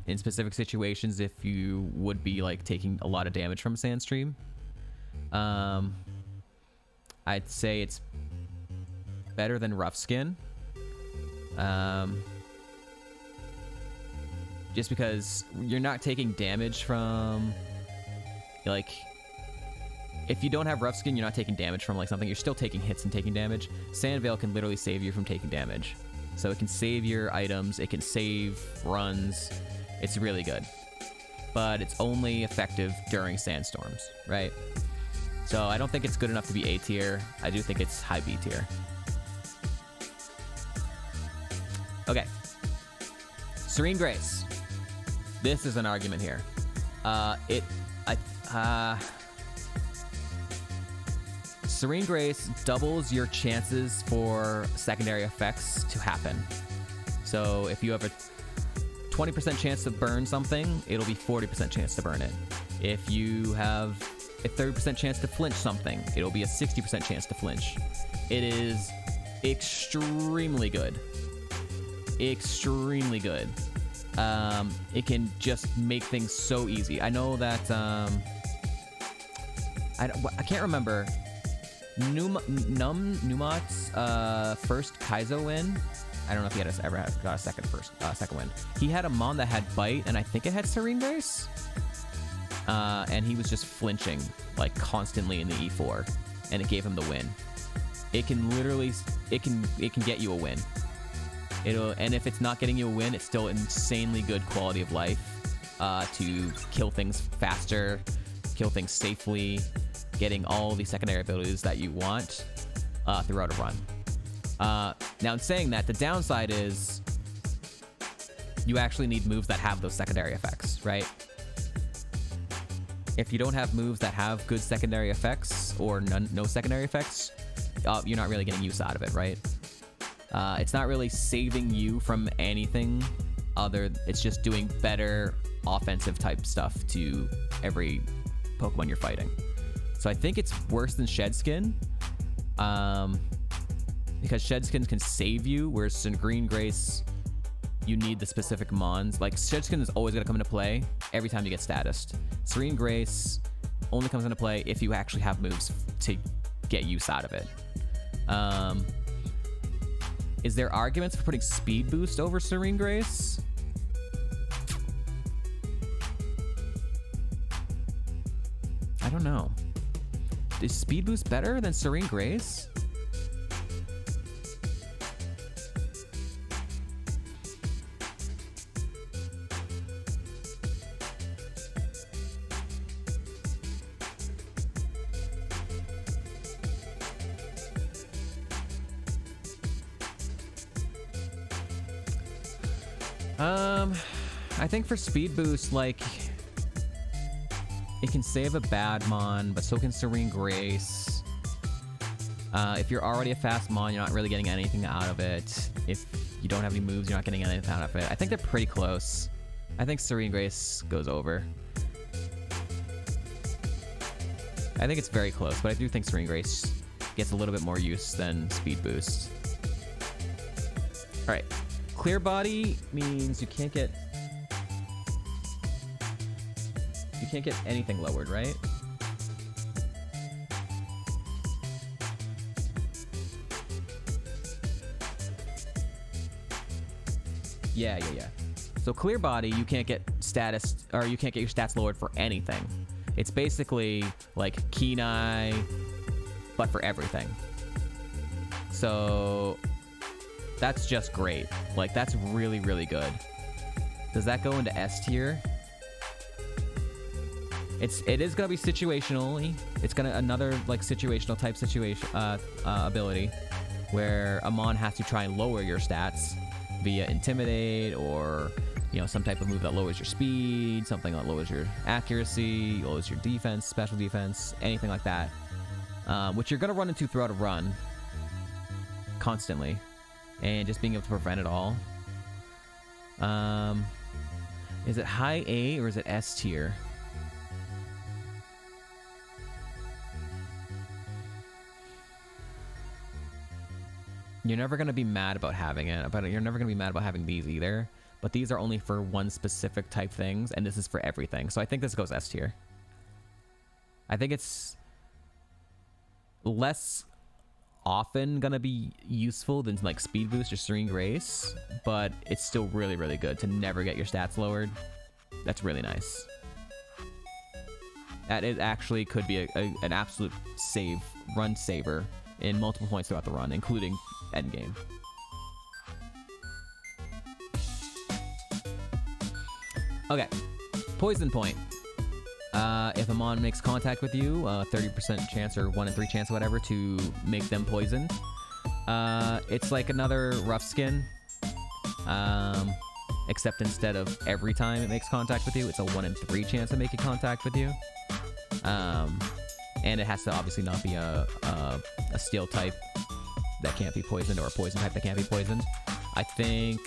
in specific situations if you would be like taking a lot of damage from Sandstream. I'd say it's better than Rough Skin. Just because you're not taking damage from, like, if you don't have Rough Skin, you're not taking damage from like something. You're still taking hits and taking damage. Sandveil can literally save you from taking damage. So it can save your items. It can save runs. It's really good. But it's only effective during sandstorms, right? So I don't think it's good enough to be A tier. I do think it's high B tier. Okay. Serene Grace. This is an argument here. Serene Grace doubles your chances for secondary effects to happen. So if you have a 20% chance to burn something, it'll be 40% chance to burn it. If you have a 30% chance to flinch something, it'll be a 60% chance to flinch. It is extremely good. Extremely good. It can just make things so easy. I know that I can't remember Numot's first Kaizo win. I don't know if he ever got a second win. He had a Mon that had Bite, and I think it had Serene Grace. And he was just flinching like constantly in the E4, and it gave him the win. It can literally, it can get you a win. And if it's not getting you a win, it's still insanely good quality of life to kill things faster, kill things safely, getting all the secondary abilities that you want throughout a run. Now, in saying that, the downside is you actually need moves that have those secondary effects, right? If you don't have moves that have good secondary effects or no secondary effects, you're not really getting use out of it, right? It's not really saving you from anything it's just doing better offensive type stuff to every Pokemon you're fighting. So I think it's worse than Shedskin, because Shedskin can save you, whereas in Green Grace, you need the specific Mons. Like, Shedskin is always going to come into play every time you get statused. Serene Grace only comes into play if you actually have moves to get use out of it. Is there arguments for putting Speed Boost over Serene Grace? I don't know. Is Speed Boost better than Serene Grace? I think for Speed Boost, like, it can save a bad Mon, but so can Serene Grace. If you're already a fast mon, you're not really getting anything out of it. If you don't have any moves, you're not getting anything out of it. I think they're pretty close. I think Serene Grace goes over. I think it's very close, but I do think Serene Grace gets a little bit more use than Speed Boost. All right, Clear Body means you can't get anything lowered, right? Yeah. So Clear Body, you can't get status, or you can't get your stats lowered for anything. It's basically like Kenai, but for everything. So that's just great. Like, that's really, really good. Does that go into S tier? It is gonna be situationally. It's gonna another like situational type situation ability where a mon has to try and lower your stats via Intimidate, or some type of move that lowers your speed, something that lowers your accuracy, lowers your defense, special defense, anything like that, which you're gonna run into throughout a run constantly, and just being able to prevent it all. Is it high A or is it S tier? You're never going to be mad about having it, but you're never going to be mad about having these either. But these are only for one specific type things, and this is for everything. So I think this goes S tier. I think it's less often going to be useful than like Speed Boost or Serene Grace, but it's still really, really good to never get your stats lowered. That's really nice. That it actually could be an absolute run saver in multiple points throughout the run, including endgame. Okay, Poison Point. If a mon makes contact with you, 30% chance or 1 in 3 chance, whatever, to make them poisoned. It's like another Rough Skin, except instead of every time it makes contact with you, it's a 1 in 3 chance of making contact with you. And it has to obviously not be a steel type that can't be poisoned, or a poison type that can't be poisoned. I think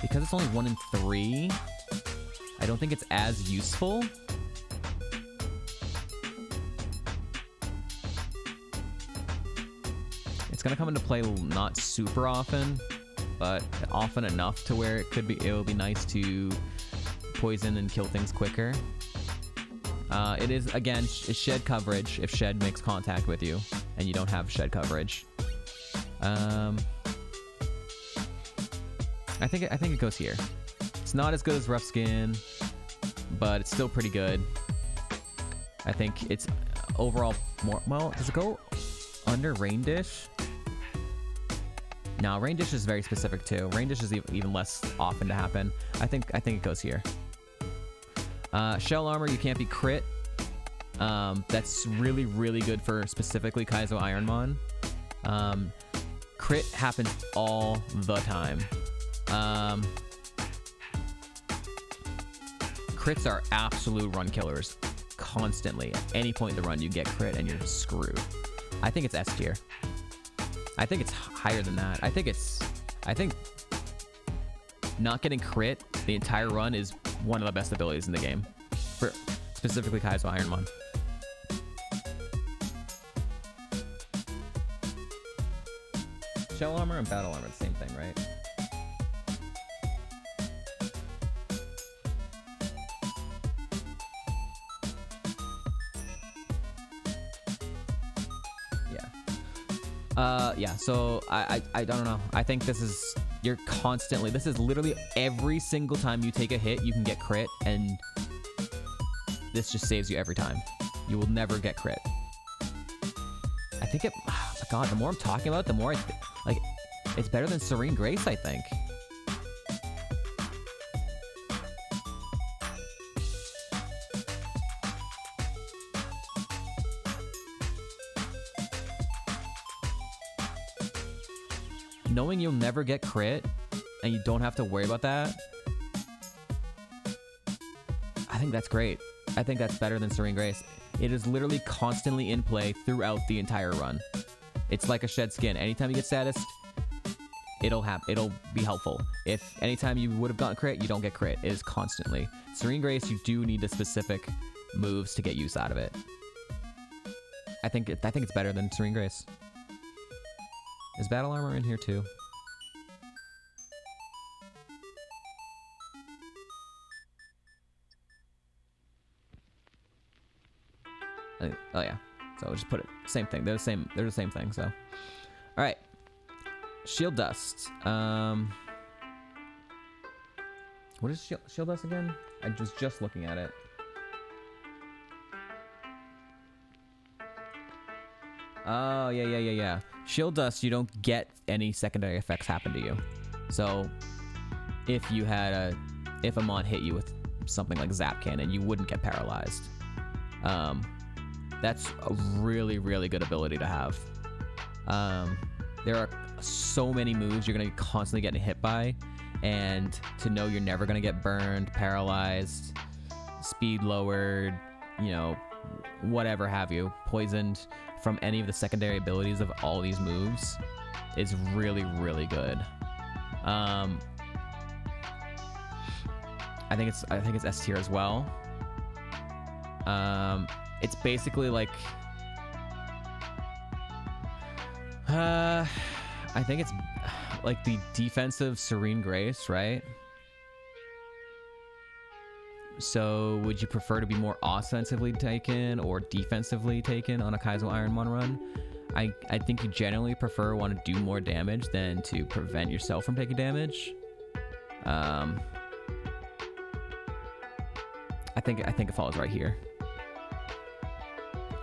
because it's only 1 in 3, I don't think it's as useful. It's gonna come into play not super often, but often enough to where it'll be nice to poison and kill things quicker. It is, again, shed coverage if Shed makes contact with you and you don't have Shed coverage. I think it goes here. It's not as good as Rough Skin, but it's still pretty good. I think it's overall more... Well, does it go under Rain Dish? No, Rain Dish is very specific too. Rain Dish is even less often to happen. I think it goes here. Shell Armor, you can't be crit. That's really, really good for specifically Kaizo Ironmon. Crit happens all the time. Crits are absolute run killers. Constantly. At any point in the run, you get crit and you're screwed. I think it's S tier. I think it's higher than that. I think not getting crit the entire run is one of the best abilities in the game, for specifically Kaizo Ironmon. Shell Armor and Battle Armor, the same thing, right? Yeah, so I don't know. I think this is literally every single time you take a hit, you can get crit, and this just saves you every time. You will never get crit. I think it, oh my god, the more I'm talking about it, the more it's better than Serene Grace, I think. Knowing you'll never get crit and you don't have to worry about that, I think that's great. I think that's better than Serene Grace. It is literally constantly in play throughout the entire run. It's like a shed skin. Anytime you get status, it'll be helpful. If anytime you would have gotten crit, you don't get crit. It is constantly. Serene Grace, you do need the specific moves to get use out of it. I think it's better than Serene Grace. Is Battle Armor in here too? Oh yeah. So we'll just put it same thing. They're the same thing. So, all right. Shield Dust. What is Shield Dust again? I was just looking at it. Oh yeah. Shield Dust, you don't get any secondary effects happen to you. So if you had if a mon hit you with something like Zap Cannon, you wouldn't get paralyzed. That's a really, really good ability to have. There are so many moves you're going to be constantly getting hit by, and to know you're never going to get burned, paralyzed, speed lowered, you know, whatever have you, poisoned from any of the secondary abilities of all these moves is really, really good. I think it's S tier as well. It's basically like I think it's like the defensive Serene Grace, right? So would you prefer to be more offensively taken or defensively taken on a Kaizo Ironmon run? I think you generally want to do more damage than to prevent yourself from taking damage. I think it follows right here.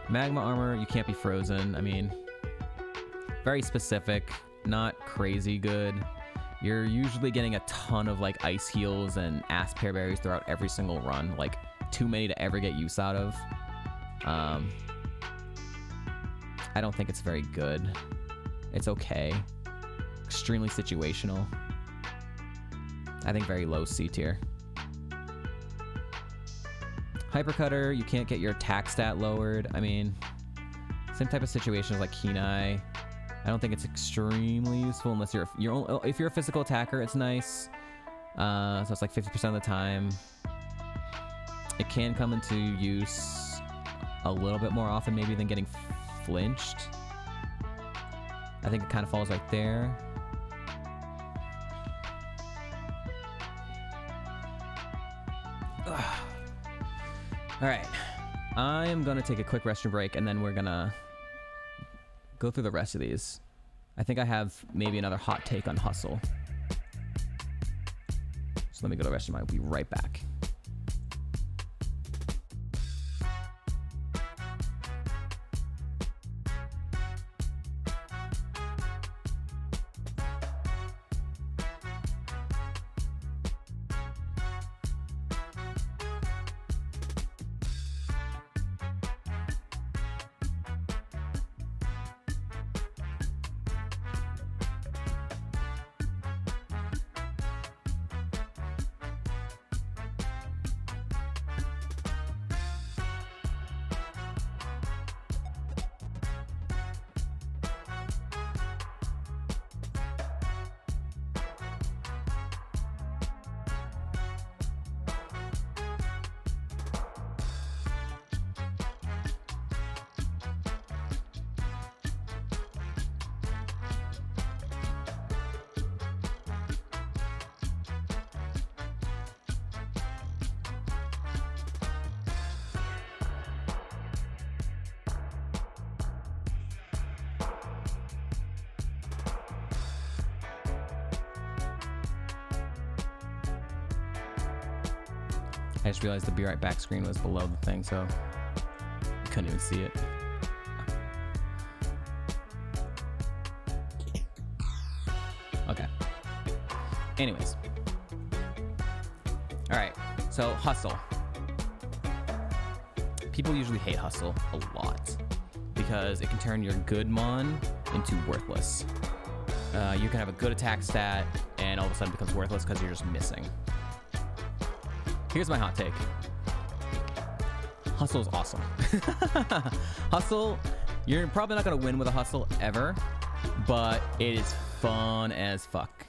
Magma Armor, you can't be frozen. I mean, very specific, not crazy good. You're usually getting a ton of like ice heals and ass pear berries throughout every single run, like too many to ever get use out of. I don't think it's very good. It's okay. Extremely situational. I think very low C tier. Hypercutter, you can't get your attack stat lowered. I mean, same type of situation as like Kenai. I don't think it's extremely useful unless if you're a physical attacker, it's nice. So it's like 50% of the time. It can come into use a little bit more often maybe than getting flinched. I think it kind of falls right there. All right, I am gonna take a quick restroom break and then we're gonna go through the rest of these. I think I have maybe another hot take on Hustle. So let me go to the restroom. I'll be right back. I just realized the Be Right Back screen was below the thing, so I couldn't even see it. Okay. Anyways. Alright, so Hustle. People usually hate Hustle a lot because it can turn your good mon into worthless. You can have a good attack stat and all of a sudden it becomes worthless because you're just missing. Here's my hot take. Hustle is awesome. Hustle, you're probably not going to win with a hustle ever, but it is fun as fuck.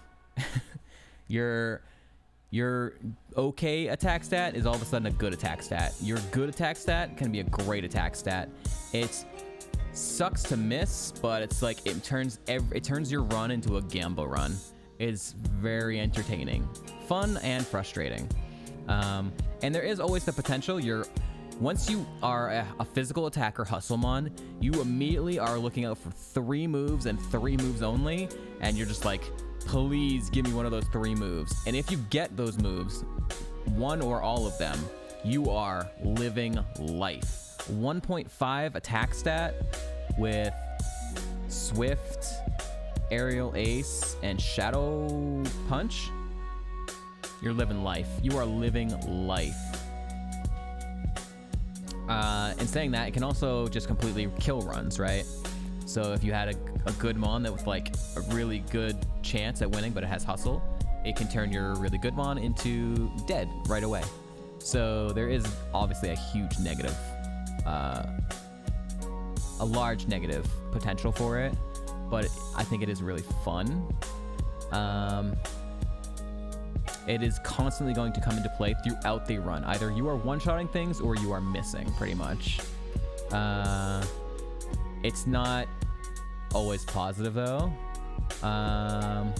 Your okay attack stat is all of a sudden a good attack stat. Your good attack stat can be a great attack stat. It sucks to miss, but it's like it turns your run into a gamble run. It's very entertaining, fun, and frustrating. And there is always the potential. Once you are a physical attacker Hustlemon, you immediately are looking out for 3 moves and 3 moves only, and you're just like, please give me one of those 3 moves. And if you get those moves, one or all of them, you are living life. 1.5 attack stat with Swift, Aerial Ace, and Shadow Punch. You're living life. You are living life. And saying that, it can also just completely kill runs, right? So if you had a good Mon that with like a really good chance at winning, but it has hustle, it can turn your really good Mon into dead right away. So there is obviously a huge negative, a large negative potential for it, but I think it is really fun. It is constantly going to come into play throughout the run. Either you are one-shotting things or you are missing, pretty much. It's not always positive, though. I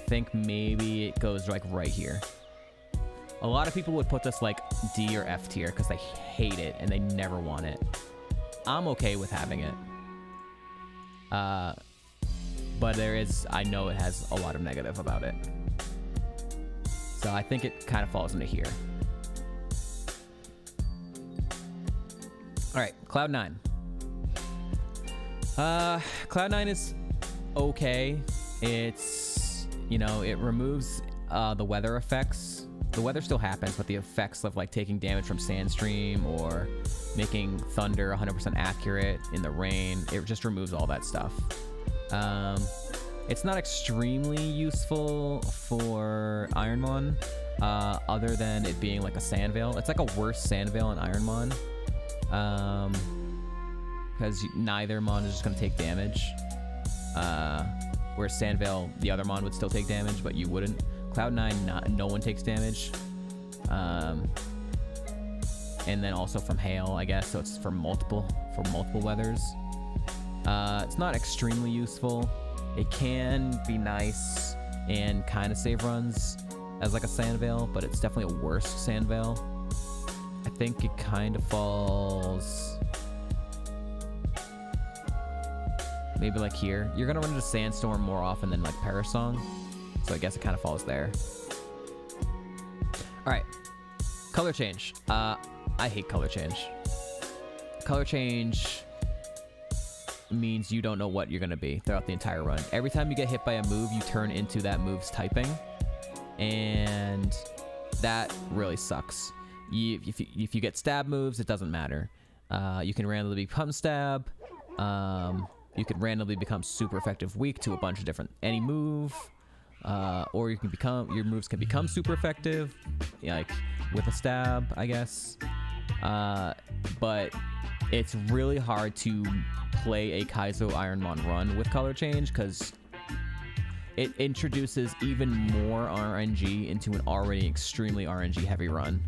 think maybe it goes like right here. A lot of people would put this like D or F tier because they hate it and they never want it. I'm okay with having it. But I know it has a lot of negative about it. So I think it kind of falls into here. All right, Cloud9. Cloud9 is okay. It's, it removes the weather effects. The weather still happens, but the effects of like taking damage from Sandstream or making Thunder 100% accurate in the rain, it just removes all that stuff. It's not extremely useful for Ironmon, other than it being like a Sand Veil. It's like a worse Sand Veil in Ironmon, because neither Mon is just going to take damage. Whereas Sand Veil, the other Mon would still take damage, but you wouldn't. Cloud9, no one takes damage. And then also from Hail, I guess, so it's for multiple weathers. It's not extremely useful. It can be nice and kind of save runs as like a Sand Veil, but it's definitely a worse Sand Veil. I think it kind of falls maybe like here. You're gonna run into Sandstorm more often than like Parasong, so I guess it kind of falls there. All right, color change. I hate color change. Color change means you don't know what you're going to be throughout the entire run. Every time you get hit by a move, you turn into that move's typing, and that really sucks. If you get stab moves, it doesn't matter. You can randomly become stab. You can randomly become super effective weak to a bunch of different any move, or your moves can become super effective, like with a stab, I guess. But it's really hard to play a Kaizo Ironmon run with color change because it introduces even more RNG into an already extremely RNG heavy run.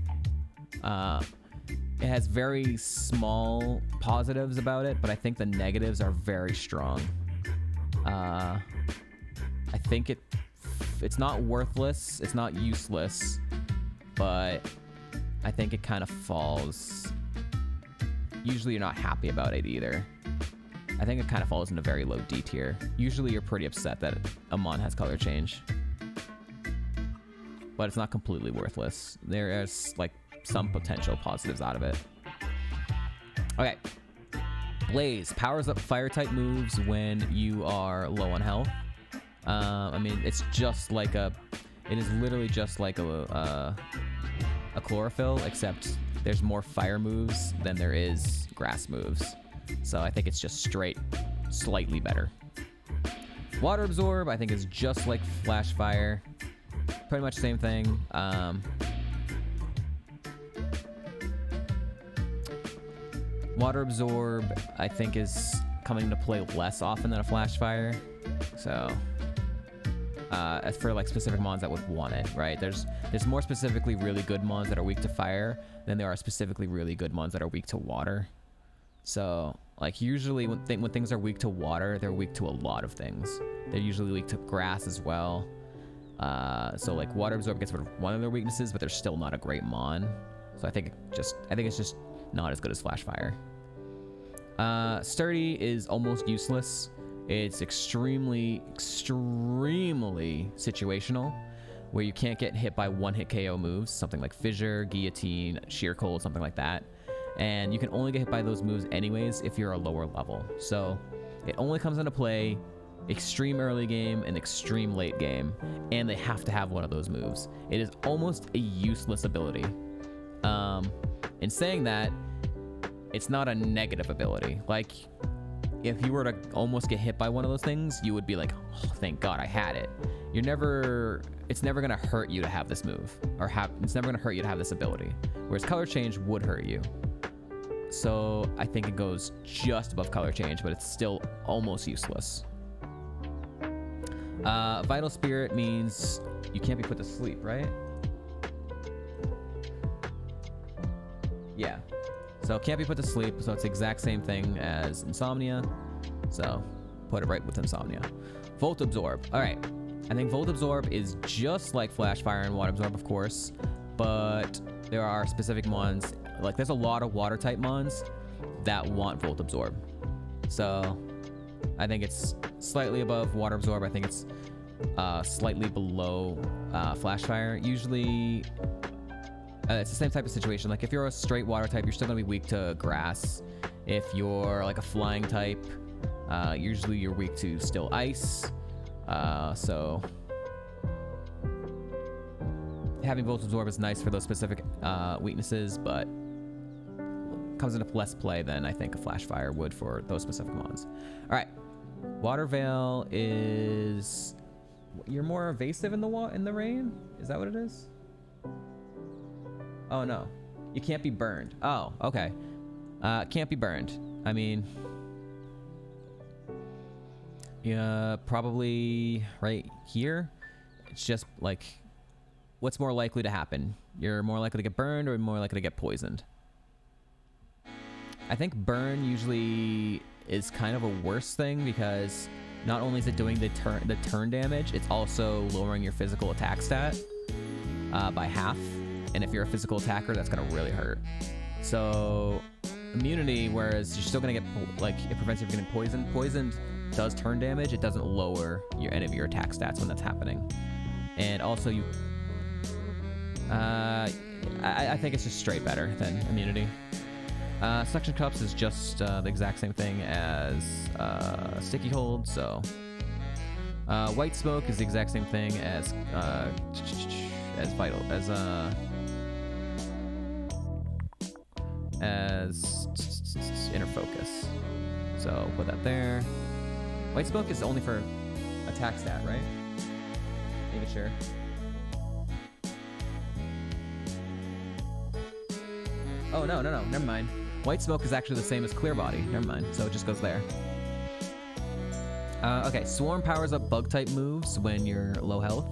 It has very small positives about it, but I think the negatives are very strong. I think it's not worthless, it's not useless, but I think it kind of falls. Usually you're not happy about it either. I think it kind of falls in a very low D tier. Usually you're pretty upset that a Mon has color change, but it's not completely worthless. There is like some potential positives out of it. Okay, Blaze powers up fire type moves when you are low on health. I mean, it is literally just like a chlorophyll, except there's more fire moves than there is grass moves. So I think it's just straight, slightly better. Water absorb, I think, is just like flash fire. Pretty much same thing. Water Absorb, I think, is coming into play less often than a Flash Fire. So, as for like specific mons that would want it, right? There's more specifically really good mons that are weak to fire than there are specifically really good mons that are weak to water. So, like usually when things are weak to water, they're weak to a lot of things. They're usually weak to grass as well. So like Water Absorb gets rid of one of their weaknesses, but they're still not a great mon. So I think it's just not as good as Flash Fire. Sturdy is almost useless. It's extremely situational, where you can't get hit by one-hit KO moves, something like Fissure, Guillotine, Sheer Cold, something like that. And you can only get hit by those moves anyways if you're a lower level. So it only comes into play extreme early game and extreme late game, and they have to have one of those moves. It is almost a useless ability. In saying that, it's not a negative ability. Like, if you were to almost get hit by one of those things, you would be like, oh, thank God I had it. It's never gonna hurt you to have this move, or it's never gonna hurt you to have this ability. Whereas Color Change would hurt you. So I think it goes just above Color Change, but it's still almost useless. Vital Spirit means you can't be put to sleep, right? Yeah. So can't be put to sleep, so it's the exact same thing as Insomnia. So put it right with Insomnia. Volt Absorb. All right. I think Volt Absorb is just like Flash Fire and Water Absorb, of course, but there are specific mons. Like there's a lot of water type mons that want Volt Absorb. So I think it's slightly above Water Absorb. I think it's slightly below Flash Fire. Usually it's the same type of situation. Like if you're a straight water type, you're still gonna be weak to grass. If you're like a flying type, usually you're weak to still ice. So having Volt Absorb is nice for those specific weaknesses, but comes into less play than I think a Flash Fire would for those specific mons. All right, Water Veil is you're more evasive in the rain. Is that what it is? Oh no, you can't be burned. Oh, okay. Can't be burned. I mean, yeah, probably right here. It's just like, what's more likely to happen? You're more likely to get burned or more likely to get poisoned? I think burn usually is kind of a worse thing because not only is it doing the turn damage, it's also lowering your physical attack stat by half. And if you're a physical attacker, that's gonna really hurt. So immunity, whereas you're still gonna get, like, it prevents you from getting poisoned. Poisoned does turn damage. It doesn't lower any of your attack stats when that's happening. And also I think it's just straight better than immunity. Suction Cups is just the exact same thing as Sticky Hold. So White Smoke is the exact same thing as Vital, as Inner Focus. So put that there. White Smoke is only for attack stat, right? Making sure. Oh, no, never mind. White Smoke is actually the same as Clear Body. Never mind, so it just goes there. Okay, Swarm powers up bug-type moves when you're low health.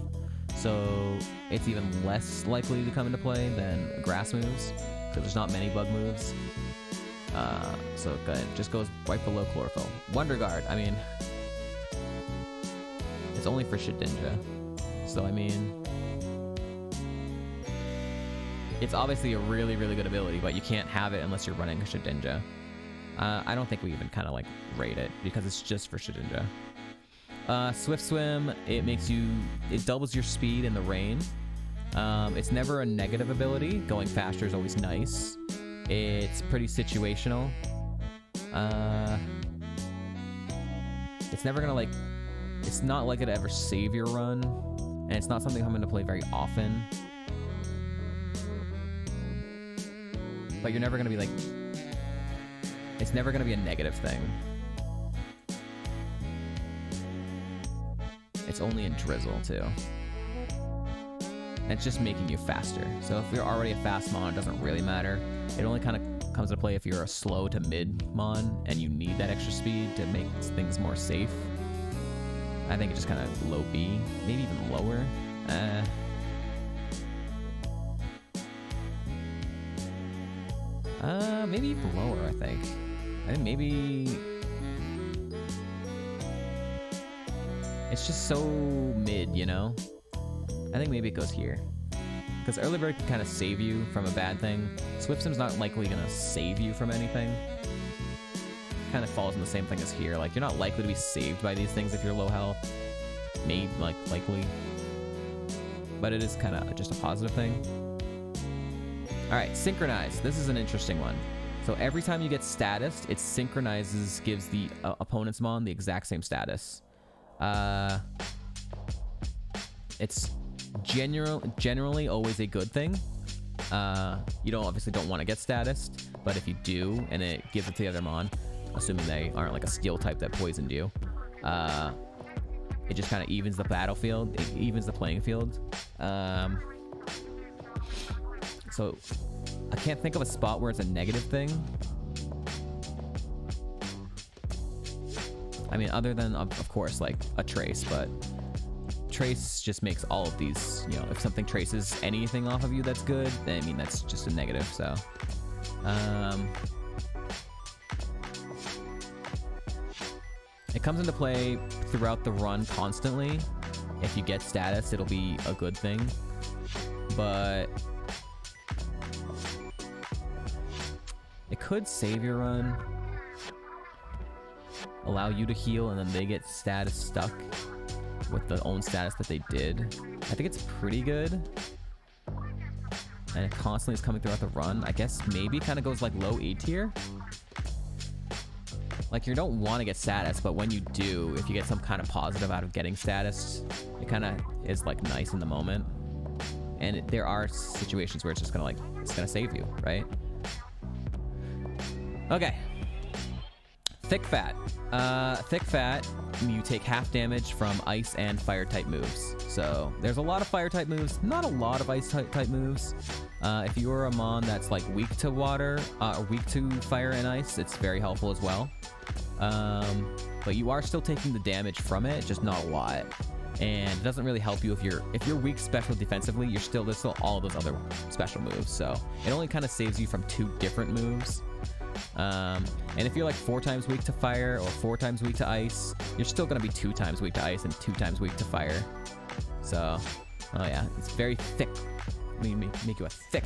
So it's even less likely to come into play than grass moves, because there's not many bug moves. So good, just goes right below Chlorophyll. Wonder Guard, I mean, it's only for Shedinja. So I mean, it's obviously a really, really good ability, but you can't have it unless you're running Shedinja. I don't think we even kind of like rate it because it's just for Shedinja. Swift Swim, it doubles your speed in the rain. It's never a negative ability. Going faster is always nice. It's pretty situational. It's never gonna it's not likely to ever save your run, and it's not something I'm gonna play very often. But you're never gonna be it's never gonna be a negative thing. It's only in Drizzle too. And it's just making you faster. So if you're already a fast mon, it doesn't really matter. It only kind of Comes into play if you're a slow to mid mon and you need that extra speed to make things more safe. I think it's just kind of low B, maybe even lower. Maybe even lower, I think. I think maybe... It's just so mid, you know? I think maybe it goes here. Because Early Bird can kind of save you from a bad thing. Swift Sim's not likely going to save you from anything. Kind of falls in the same thing as here. Like, you're not likely to be saved by these things if you're low health. Maybe, like, likely. But it is kind of just a positive thing. Alright, Synchronize. This is an interesting one. So every time you get status, it synchronizes, gives the opponent's mon the exact same status. It's generally always a good thing. You obviously don't want to get status, but if you do, and it gives it to the other mon, assuming they aren't like a steel type that poisoned you, it just kind of evens the battlefield. It evens the playing field. So I can't think of a spot where it's a negative thing. I mean, other than, of course, like a trace, but trace just makes all of these, you know, if something traces anything off of you that's good, then, I mean, that's just a negative, so. It comes into play throughout the run constantly. If you get status, it'll be a good thing, but it could save your run. Allow you to heal, and then they get status stuck with the own status that they did. I think it's pretty good. And it constantly is coming throughout the run. I guess maybe kind of goes like low A tier. Like, you don't want to get status, but when you do, if you get some kind of positive out of getting status, it kind of is like nice in the moment. And there are situations where it's just gonna like, it's gonna save you, right? Okay. Thick Fat. Thick Fat, you take half damage from ice and fire type moves. So there's a lot of fire type moves, not a lot of ice type moves. If you're a mon that's like weak to water, or weak to fire and ice, it's very helpful as well. But you are still taking the damage from it, just not a lot. And it doesn't really help you if you're weak special defensively, there's still all those other special moves. So it only kind of saves you from 2 different moves. And if you're like 4 times weak to fire or 4 times weak to ice, you're still going to be 2 times weak to ice and 2 times weak to fire. So, oh yeah, it's very thick. Make you a thick,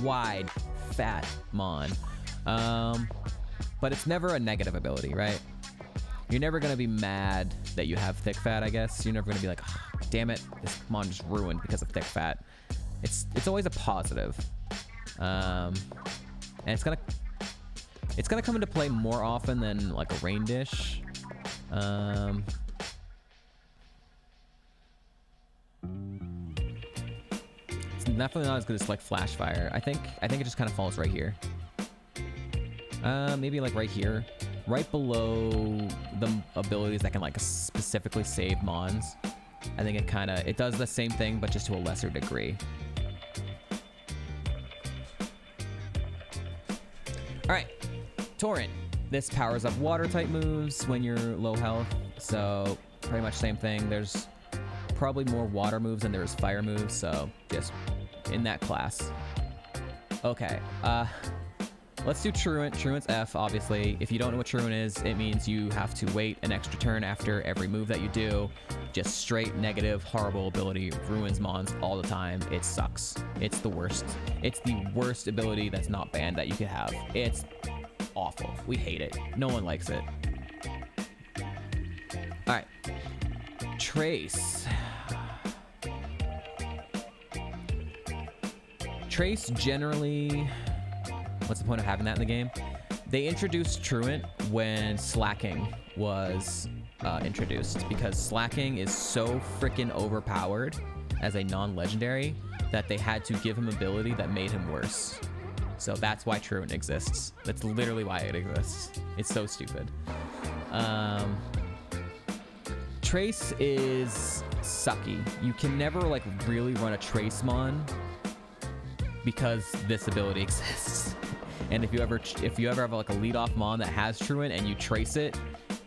wide, fat mon. But it's never a negative ability, right? You're never going to be mad that you have thick fat, I guess. You're never going to be like, oh, damn it, this mon just ruined because of thick fat. It's always a positive. And it's gonna come into play more often than like a rain dish. It's definitely not as good as like flash fire. I think it just kind of falls right here. Maybe like right here, right below the abilities that can like specifically save mons. I think it does the same thing, but just to a lesser degree. All right. Torrent. This powers up water type moves when you're low health, so pretty much same thing. There's probably more water moves than there is fire moves, so just in that class. Okay, let's do Truant. Truant's F, obviously. If you don't know what Truant is, it means you have to wait an extra turn after every move that you do. Just straight negative, horrible ability, ruins mons all the time. It sucks. It's the worst. It's the worst ability that's not banned that you could have. It's awful. We hate it. No one likes it. All right. Trace. Trace generally... What's the point of having that in the game? They introduced Truant when Slacking was introduced, because Slacking is so freaking overpowered as a non-legendary that they had to give him ability that made him worse. So that's why Truant exists. That's literally why it exists. It's so stupid. Trace is sucky. You can never like really run a Trace mon because this ability exists. And if you ever have like a lead off mon that has truant and you trace it,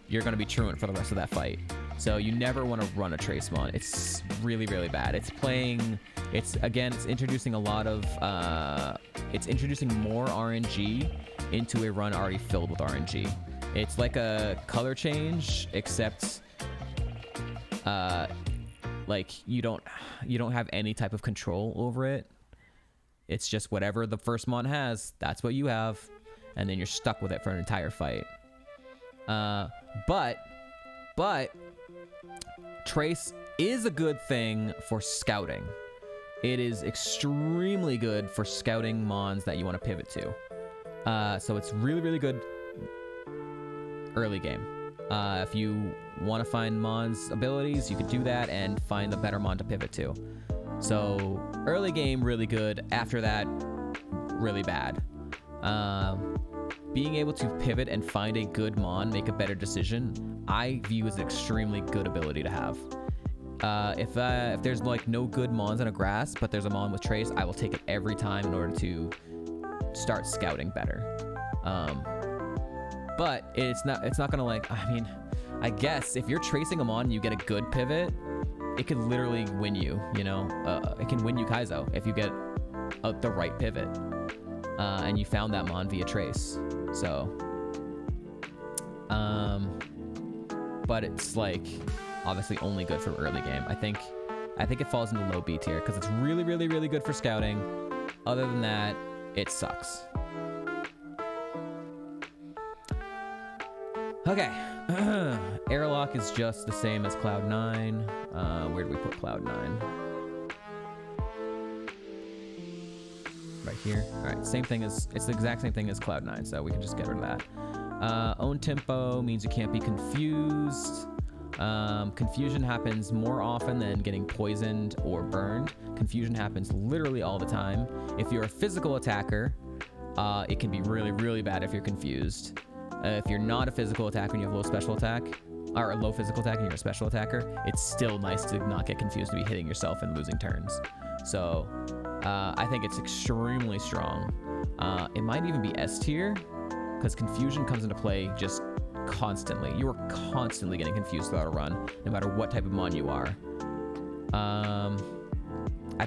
you're gonna be truant for the rest of that fight. So you never want to run a trace mon. It's really, really bad. It's introducing a lot of it's introducing more RNG into a run already filled with RNG. It's like a color change, except like you don't have any type of control over it. It's just whatever the first mon has, that's what you have, and then you're stuck with it for an entire fight. But trace is a good thing for scouting. It is extremely good for scouting mons that you want to pivot to. So it's really, really good early game. If you want to find mon's abilities, you could do that and find the better mon to pivot to. So early game, really good. After that, really bad. Being able to pivot and find a good mon, make a better decision, I view as an extremely good ability to have. If there's like no good mons in a grass, but there's a mon with trace, I will take it every time in order to start scouting better. But it's not gonna, like, I mean, I guess if you're tracing a mon and you get a good pivot, it could literally win you, you know? It can win you Kaizo if you get the right pivot. And you found that mon via trace. So, but it's like obviously only good for early game. I think it falls into low B tier because it's really, really, really good for scouting. Other than that, it sucks. Okay, Airlock is just the same as Cloud9. Where do we put Cloud9? Right here. All right, same thing as, it's the exact same thing as Cloud9, so we can just get rid of that. Own tempo means you can't be confused. Confusion happens more often than getting poisoned or burned. Confusion happens literally all the time. If you're a physical attacker, it can be really, really bad if you're confused. If you're not a physical attacker and you have low special attack, or a low physical attack and you're a special attacker, it's still nice to not get confused to be hitting yourself and losing turns. So I think it's extremely strong. It might even be S tier, because confusion comes into play just constantly. You are constantly getting confused throughout a run, no matter what type of mon you are. I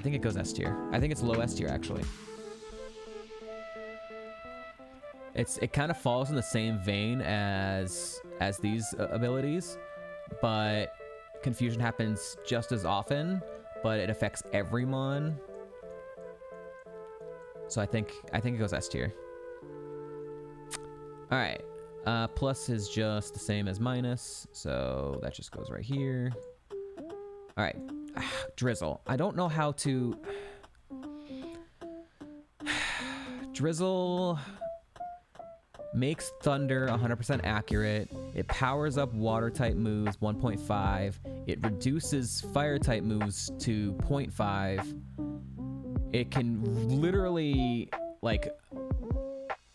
think it goes S tier. I think it's low S tier, actually. It kind of falls in the same vein as these abilities, but confusion happens just as often, but it affects every mon. So I think it goes S tier. All right, plus is just the same as minus, so that just goes right here. All right, Drizzle. I don't know how to Drizzle. Makes Thunder 100% accurate. It powers up water type moves 1.5. It reduces fire type moves to 0.5. It can literally like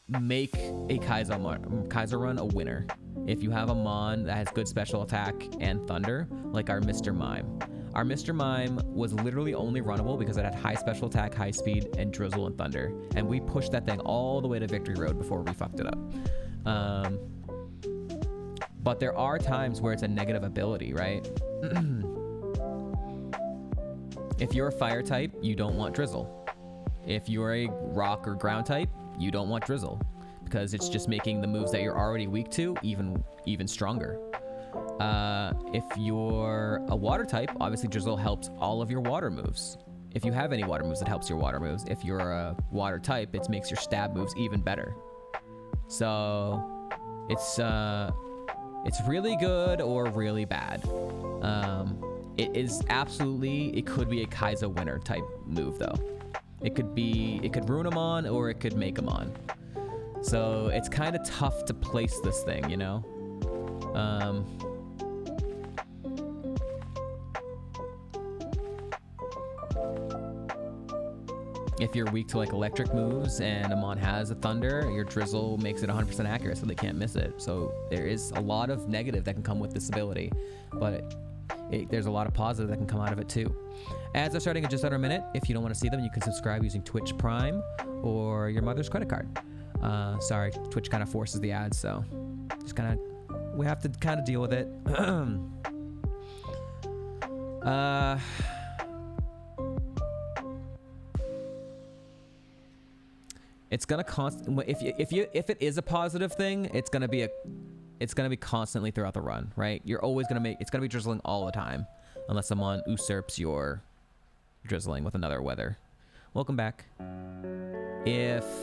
make a Kaizo run a winner if you have a mon that has good special attack and Thunder, like our Mr. Mime. Our Mr. Mime was literally only runnable because it had high special attack, high speed, and Drizzle and Thunder. And we pushed that thing all the way to Victory Road before we fucked it up. But there are times where it's a negative ability, right? If you're a fire type, you don't want Drizzle. If you're a rock or ground type, you don't want Drizzle, because it's just making the moves that you're already weak to even stronger. If you're a water type, obviously Drizzle helps all of your water moves. If you have any water moves, it helps your water moves. If you're a water type, it makes your stab moves even better. So it's really good or really bad. It could be a Kaizo winner type move though. It could ruin them on, or it could make them on. So it's kind of tough to place this thing, you know? If you're weak to like electric moves and a mon has a Thunder, your Drizzle makes it 100% accurate so they can't miss it. So there is a lot of negative that can come with this ability, but there's a lot of positive that can come out of it too. Ads are starting in just under a minute. If you don't want to see them, you can subscribe using Twitch Prime or your mother's credit card. Sorry, Twitch kind of forces the ads, so just kind of, we have to kind of deal with it. It's gonna if it is a positive thing, it's gonna be constantly throughout the run, right? You're always gonna it's gonna be drizzling all the time, unless someone usurps your drizzling with another weather. Welcome back. If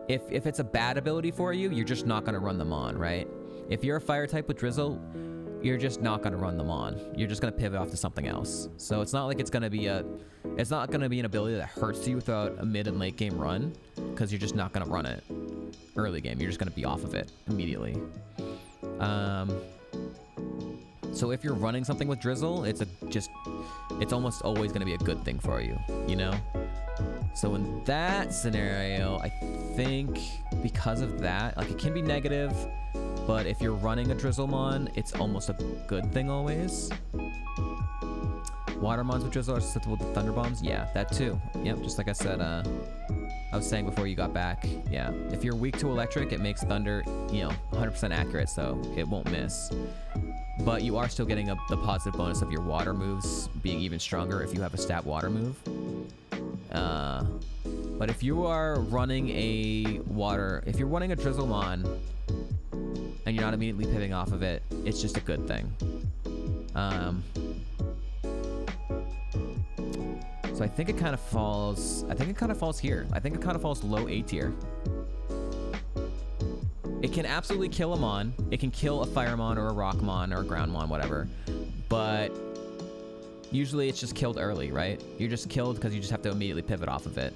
it's a bad ability for you, you're just not gonna run them on, right? If you're a fire type with drizzle, you're just not gonna run them on. You're just gonna pivot off to something else. So it's not like it's not gonna be an ability that hurts you throughout a mid and late game run, because you're just not gonna run it early game. You're just gonna be off of it immediately. So if you're running something with drizzle, it's almost always gonna be a good thing for you, you know? So in that scenario, I think because of that, like, it can be negative, but if you're running a Drizzlemon, it's almost a good thing always. Watermons with drizzle are susceptible to thunder bombs. Yeah, that too. Yep, just like I said, I was saying before you got back. Yeah, if you're weak to electric, it makes thunder, 100% accurate, so it won't miss. But you are still getting the positive bonus of your water moves being even stronger if you have a stat water move. But if you are running if you're running a Drizzlemon and you're not immediately pivoting off of it, it's just a good thing. So I think it kind of falls here. I think it kind of falls low A tier. It can absolutely kill a Mon. It can kill a Firemon or a Rockmon or a Groundmon, whatever. But usually it's just killed early, right? You're just killed because you just have to immediately pivot off of it.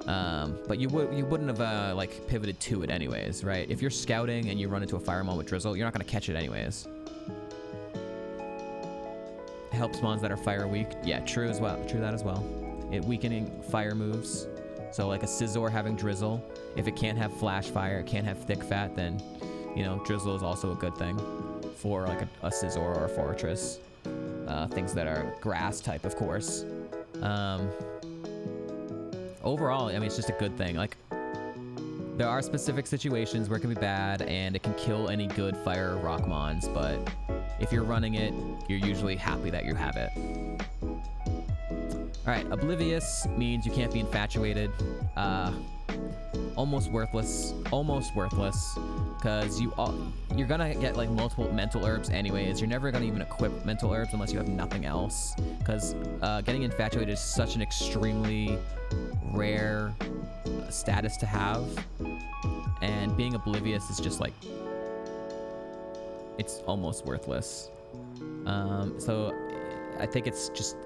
But you wouldn't have like pivoted to it anyways, right? If you're scouting and you run into a Firemon with drizzle, you're not gonna catch it anyways. It helps mons that are fire weak. Yeah, true as well. True that as well. It weakening fire moves. So like a Scizor having drizzle, if it can't have flash fire, it can't have thick fat, then drizzle is also a good thing for like a Scizor or a Fortress. Things that are grass type, of course. Overall, I mean, it's just a good thing. Like, there are specific situations where it can be bad and it can kill any good fire Rockmons, but if you're running it, you're usually happy that you have it. Alright, Oblivious means you can't be infatuated. Almost worthless, because you're gonna get like multiple mental herbs anyways. You're never gonna even equip mental herbs unless you have nothing else, because getting infatuated is such an extremely rare status to have, and being oblivious is just like, it's almost worthless. So I think it's just,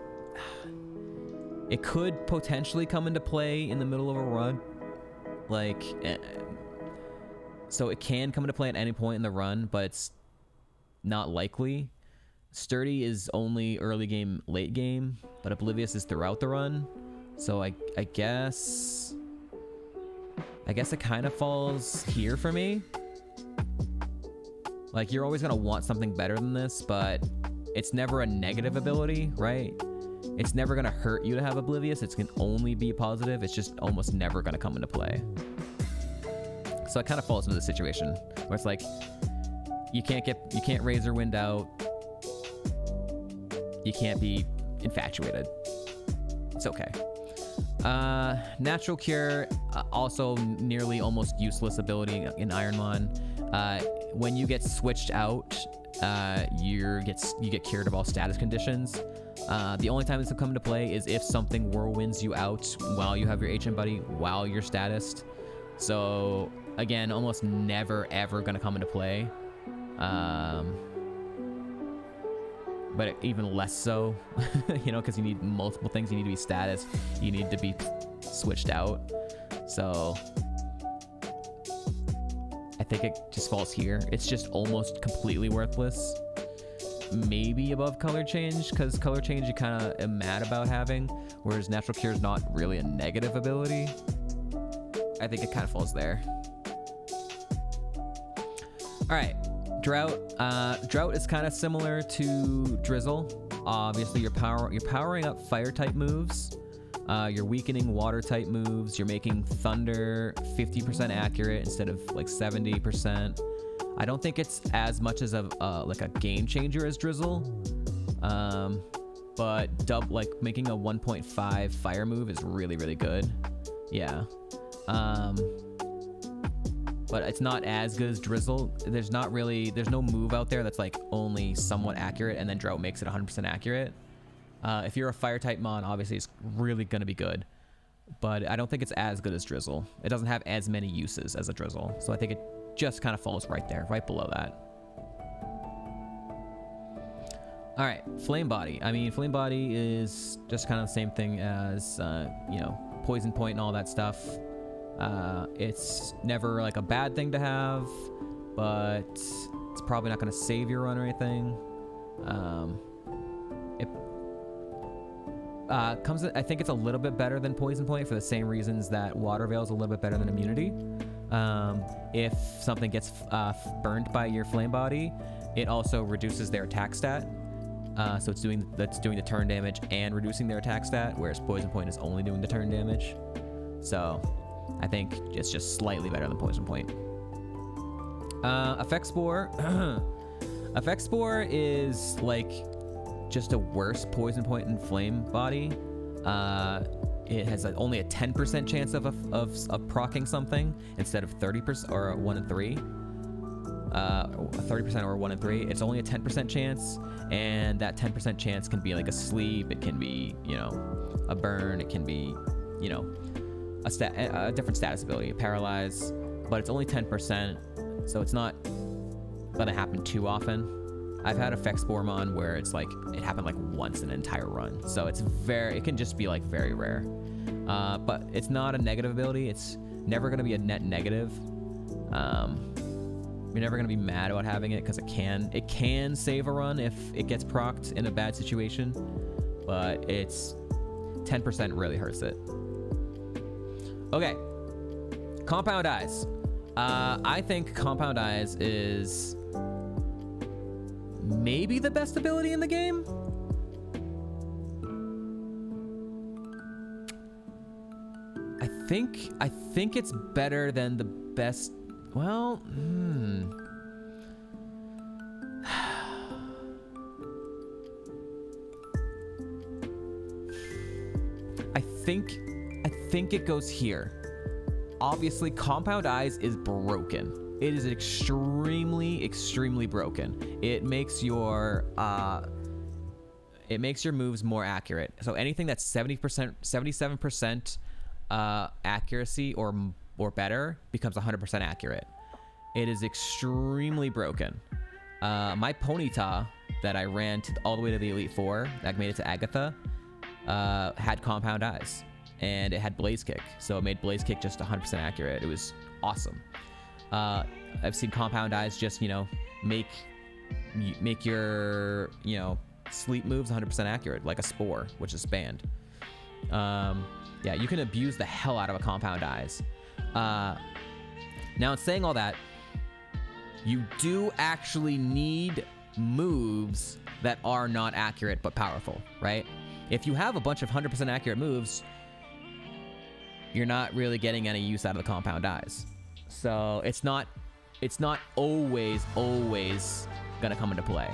it could potentially come into play in the middle of a run. Like, so it can come into play at any point in the run, but it's not likely. Sturdy is only early game, late game, but Oblivious is throughout the run. So I guess it kind of falls here for me. Like, you're always gonna want something better than this, but it's never a negative ability, right? It's never gonna hurt you to have Oblivious. It can only be positive. It's just almost never gonna come into play. So it kind of falls into the situation where it's like, you can't Razor Wind out. You can't be infatuated. It's okay. Natural Cure, also nearly almost useless ability in Ironmon. When you get switched out, you get cured of all status conditions. The only time this will come into play is if something whirlwinds you out while you have your HM buddy, while you're statused. So again, almost never ever gonna come into play. But even less so, because you need multiple things. You need to be status, you need to be switched out. So I think it just falls here. It's just almost completely worthless. Maybe above color change, because color change you kind of am mad about having, whereas Natural Cure is not really a negative ability. I think it kind of falls there. All right, Drought. Drought is kind of similar to Drizzle. Obviously, you're powering up fire type moves, You're weakening water type moves. You're making thunder 50% accurate instead of like 70%. I don't think it's as much as like a game changer as Drizzle, but like making a 1.5 fire move is really, really good. Yeah. But it's not as good as Drizzle. There's no move out there that's like only somewhat accurate and then Drought makes it 100% accurate. If you're a fire type mon, obviously it's really going to be good, but I don't think it's as good as Drizzle. It doesn't have as many uses as a Drizzle, so I think it just kind of falls right there, right below that. All right, Flame Body. I mean, Flame Body is just kind of the same thing as, you know, Poison Point and all that stuff. It's never like a bad thing to have, but it's probably not going to save your run or anything. I think it's a little bit better than Poison Point for the same reasons that Water Veil is a little bit better than Immunity. If something gets burned by your Flame Body, it also reduces their attack stat. So it's doing the turn damage and reducing their attack stat, whereas Poison Point is only doing the turn damage. So I think it's just slightly better than Poison Point. Effect Spore. Effect Spore is like just a worse Poison Point and Flame Body. It has only a 10% chance of proccing something instead of 30% or 1 in 3. 30% or 1 in 3. It's only a 10% chance, and that 10% chance can be like a sleep. It can be, you know, a burn. It can be, you know, a different status ability, a paralyze. But it's only 10%, so it's not gonna happen too often. I've had Effect Sporemon where it's like it happened like once in an entire run, so it can just be like very rare. But it's not a negative ability. It's never gonna be a net negative. You're never gonna be mad about having it because it can save a run if it gets procced in a bad situation, but it's 10% really hurts it. Okay, Compound Eyes. I think Compound Eyes is maybe the best ability in the game. I think it's better than the best. Well, I think it goes here. Obviously, Compound Eyes is broken. It is extremely, extremely broken. It makes your moves more accurate. So anything that's 70%, 77% accuracy or better becomes 100% accurate. It is extremely broken. My Ponyta that I ran all the way to the Elite Four, that made it to Agatha, had Compound Eyes, and it had Blaze Kick, so it made Blaze Kick just 100% accurate. It was awesome. I've seen Compound Eyes just, you know, make your, you know, sleep moves 100% accurate, like a Spore, which is banned. Yeah, you can abuse the hell out of a Compound Eyes. Now, in saying all that, you do actually need moves that are not accurate but powerful, right? If you have a bunch of 100% accurate moves, you're not really getting any use out of the Compound Eyes. So it's not always gonna come into play.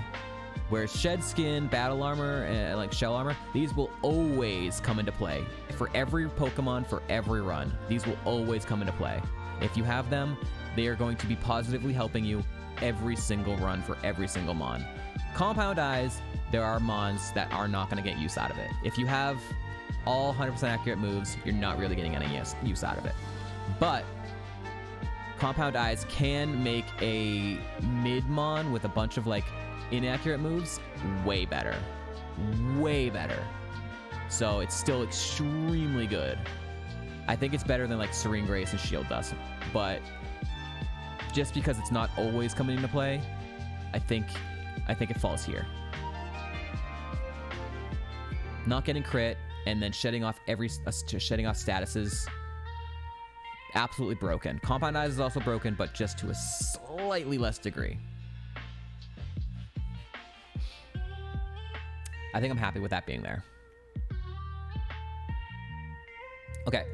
Whereas Shed Skin, Battle Armor, and like Shell Armor, these will always come into play. For every Pokemon, for every run, these will always come into play. If you have them, they are going to be positively helping you every single run for every single Mon. Compound Eyes, there are Mons that are not going to get use out of it. If you have all 100% accurate moves, you're not really getting any use out of it. But Compound Eyes can make a mid-Mon with a bunch of like inaccurate moves way better. Way better. So it's still extremely good. I think it's better than like Serene Grace and Shield Dust, but just because it's not always coming into play, I think it falls here. Not getting crit and then shedding off statuses, absolutely broken. Compound Eyes is also broken, but just to a slightly less degree. I think I'm happy with that being there. Okay.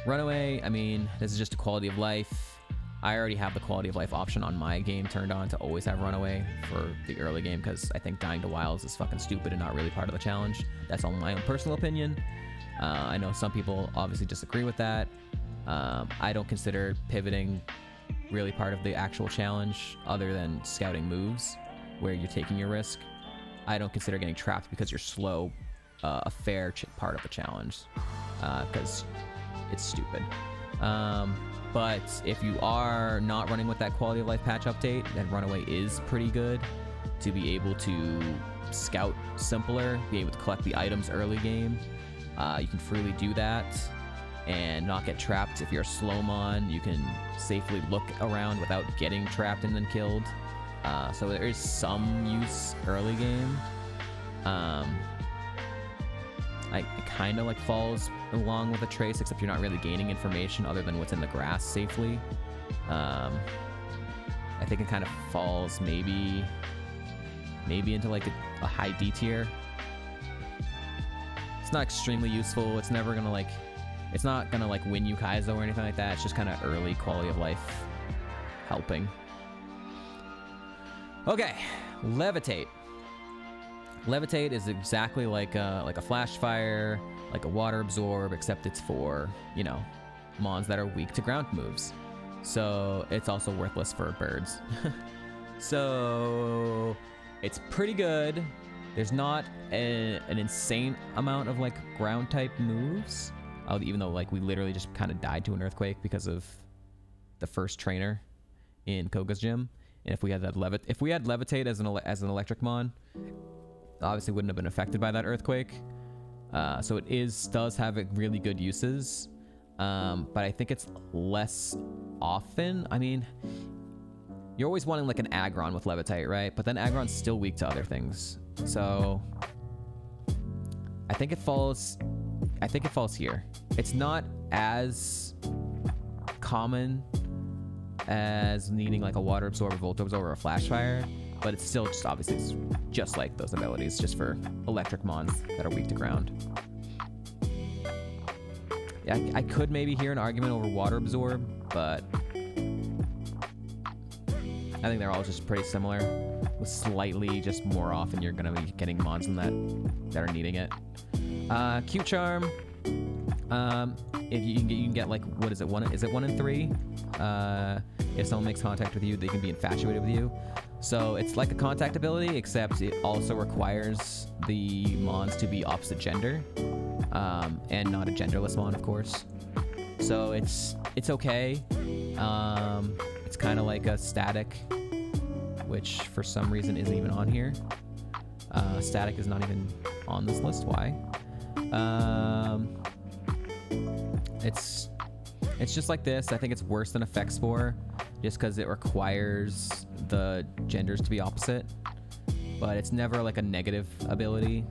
Runaway, I mean, this is just a quality of life. I already have the quality of life option on my game turned on to always have runaway for the early game because I think dying to wilds is fucking stupid and not really part of the challenge. That's on my own personal opinion. I know some people obviously disagree with that. I don't consider pivoting really part of the actual challenge other than scouting moves where you're taking your risk. I don't consider getting trapped because you're slow a fair part of the challenge because it's stupid. But if you are not running with that quality of life patch update, then runaway is pretty good to be able to scout simpler, be able to collect the items early game. You can freely do that and not get trapped. If you're a slowmon, you can safely look around without getting trapped and then killed. So there is some use early game. It kind of like falls along with a trace, except you're not really gaining information other than what's in the grass safely. I think it kind of falls maybe into like a high D tier. It's not extremely useful. It's never gonna like, it's not gonna like win you Kaizo or anything like that. It's just kind of early quality of life helping. Okay, levitate. Levitate is exactly like a flash fire, like a water absorb, except it's for, you know, mons that are weak to ground moves. So it's also worthless for birds. So it's pretty good. There's not an insane amount of like ground type moves, even though like we literally just kind of died to an earthquake because of the first trainer in Koga's gym. And if we had that levitate as an electric mon, obviously wouldn't have been affected by that earthquake. So it does have really good uses, but I think it's less often. I mean, you're always wanting like an aggron with levitate, right? But then aggron's still weak to other things. So I think it falls here. It's not as common as needing like a water absorber, volt absorber, or a flash fire, but it's still just obviously it's just like those abilities, just for electric mons that are weak to ground. Yeah, I could maybe hear an argument over water absorb, but I think they're all just pretty similar, with slightly just more often you're gonna be getting mons in that are needing it. Cute charm. If you can get like, what is it? Is it 1 in 3? If someone makes contact with you, they can be infatuated with you. So it's like a contact ability, except it also requires the mons to be opposite gender, and not a genderless mon, of course. So it's okay. It's kind of like a static, which for some reason isn't even on here. Static is not even on this list. Why? It's just like this. I think it's worse than Effect Spore, just because it requires the genders to be opposite, but it's never like a negative ability.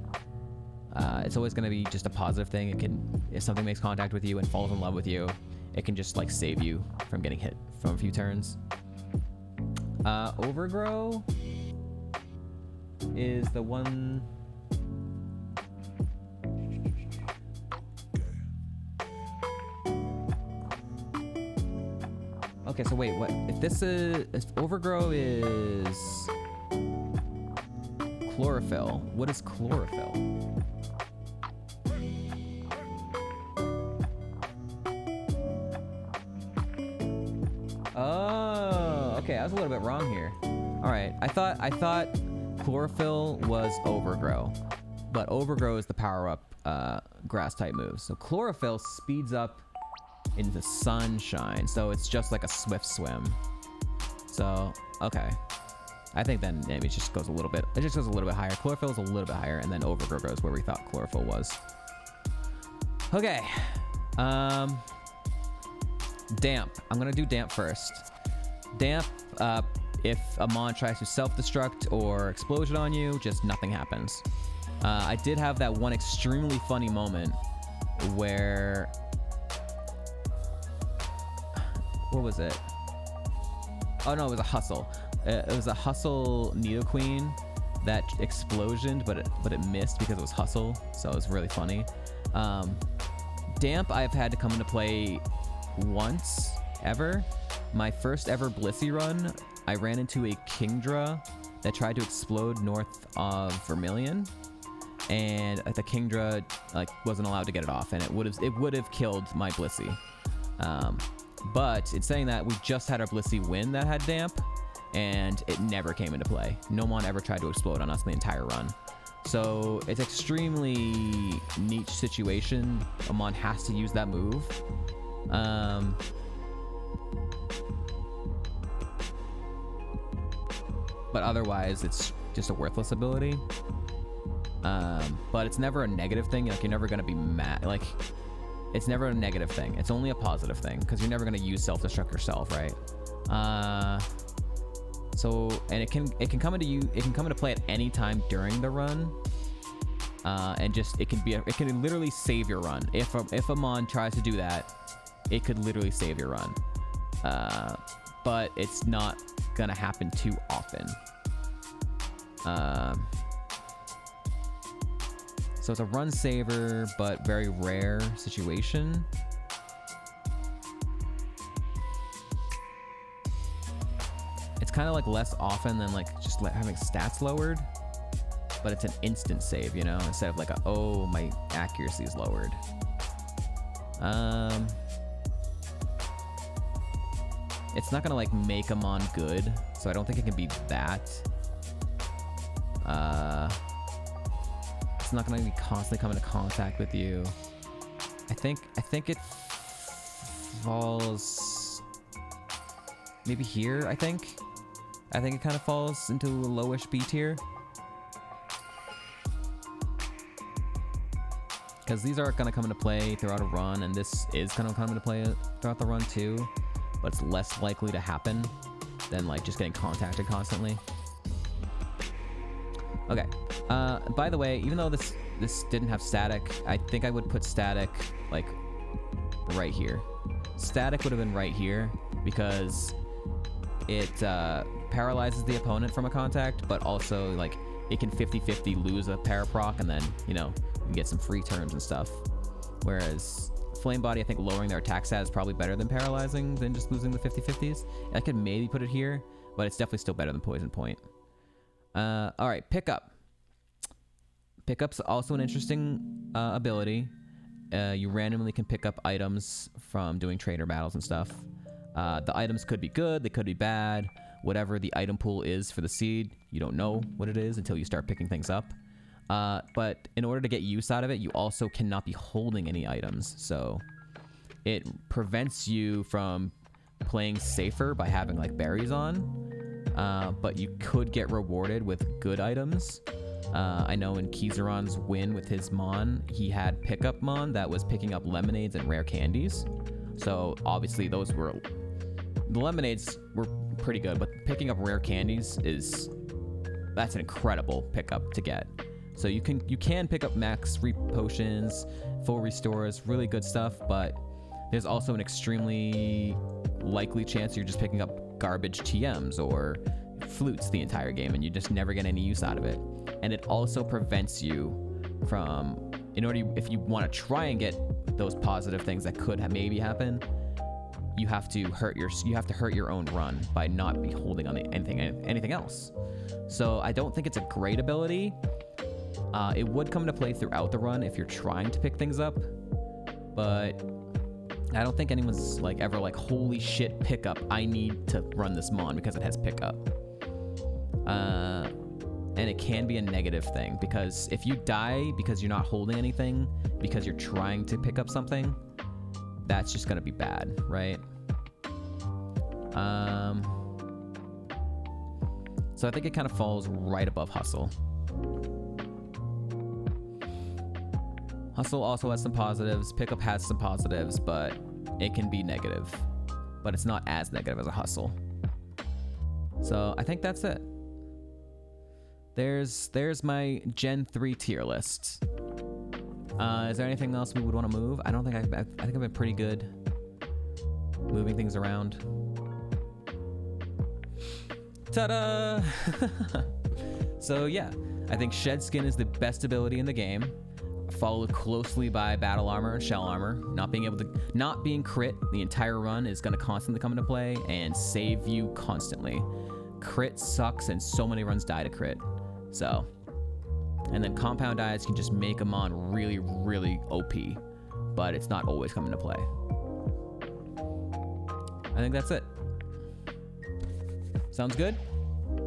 It's always going to be just a positive thing. It can, if something makes contact with you and falls in love with you, it can just like save you from getting hit from a few turns. Overgrow is the one. Okay, so wait, what? If Overgrow is chlorophyll, what is chlorophyll? Oh, okay, I was a little bit wrong here. All right, I thought chlorophyll was Overgrow, but Overgrow is the power-up grass type move. So chlorophyll speeds up into sunshine, so it's just like a swift swim. So okay, I think then maybe it just goes a little bit higher. Chlorophyll is a little bit higher, and then Overgrow goes where we thought chlorophyll was. Okay, damp. I'm gonna do damp first. Damp, if a mon tries to self-destruct or explosion on you, just nothing happens. I did have that one extremely funny moment where, what was it? Oh no, it was a hustle. It was a hustle Nidoqueen that explosioned, but it missed because it was hustle, so it was really funny. Damp I've had to come into play once ever. My first ever Blissey run, I ran into a Kingdra that tried to explode north of Vermilion, and the Kingdra like wasn't allowed to get it off, and it would have killed my Blissey. But in saying that, we just had our Blissey win that had Damp, and it never came into play. No one ever tried to explode on us the entire run. So it's extremely niche situation. Amon has to use that move. But otherwise, it's just a worthless ability. But it's never a negative thing. Like, you're never going to be mad. Like, it's never a negative thing. It's only a positive thing, because you're never going to use self-destruct yourself, right? So, and it can come into play at any time during the run. And just, it can literally save your run. If Amon tries to do that, it could literally save your run. But it's not gonna happen too often. So it's a run saver, but very rare situation. It's kind of like less often than like just having stats lowered, but it's an instant save, you know, instead of like oh, my accuracy is lowered. It's not gonna like make Amon good, so I don't think it can be that. It's not gonna be constantly coming into contact with you. I think it falls maybe here. I think it kind of falls into a lowish B tier, because these are gonna come into play throughout a run, and this is gonna come into play throughout the run too, but it's less likely to happen than like just getting contacted constantly. Okay. By the way, even though this didn't have static, I think I would put static like right here. Static would have been right here, because it paralyzes the opponent from a contact, but also like it can 50-50 lose a paraproc, and then, you know, you can get some free turns and stuff. Whereas Flame Body, I think lowering their attack stat is probably better than paralyzing than just losing the 50-50s. I could maybe put it here, but it's definitely still better than Poison Point. All right, Pickup. Pickup's also an interesting ability. You randomly can pick up items from doing trainer battles and stuff. The items could be good, they could be bad. Whatever the item pool is for the seed, you don't know what it is until you start picking things up. But in order to get use out of it, you also cannot be holding any items. So it prevents you from playing safer by having like berries on. But you could get rewarded with good items. I know in Kizaron's win with his Mon, he had pickup Mon that was picking up lemonades and rare candies. So obviously the lemonades were pretty good, but picking up rare candies that's an incredible pickup to get. So you can pick up max potions, full restores, really good stuff, but there's also an extremely likely chance you're just picking up garbage TMs or flutes the entire game, and you just never get any use out of it. And it also prevents you from, if you want to try and get those positive things that could maybe happen, you have to hurt your own run by not be holding on anything else. So I don't think it's a great ability. It would come into play throughout the run if you're trying to pick things up, but I don't think anyone's like ever like, holy shit, pickup, I need to run this Mon because it has pickup. And it can be a negative thing, because if you die because you're not holding anything because you're trying to pick up something, that's just gonna be bad, right? So I think it kind of falls right above Hustle. Hustle also has some positives. Pickup has some positives, but it can be negative. But it's not as negative as a Hustle. So I think that's it. There's my Gen 3 tier list. Is there anything else we would want to move? I don't think I think I've been pretty good moving things around. Ta-da! So yeah, I think Shed Skin is the best ability in the game. followed closely by battle armor and shell armor. Not being crit the entire run is going to constantly come into play and save you constantly. Crit sucks, and so many runs die to crit. So, and then compound diets can just make Amon really, really OP, but it's not always coming to play. I think that's it. Sounds good?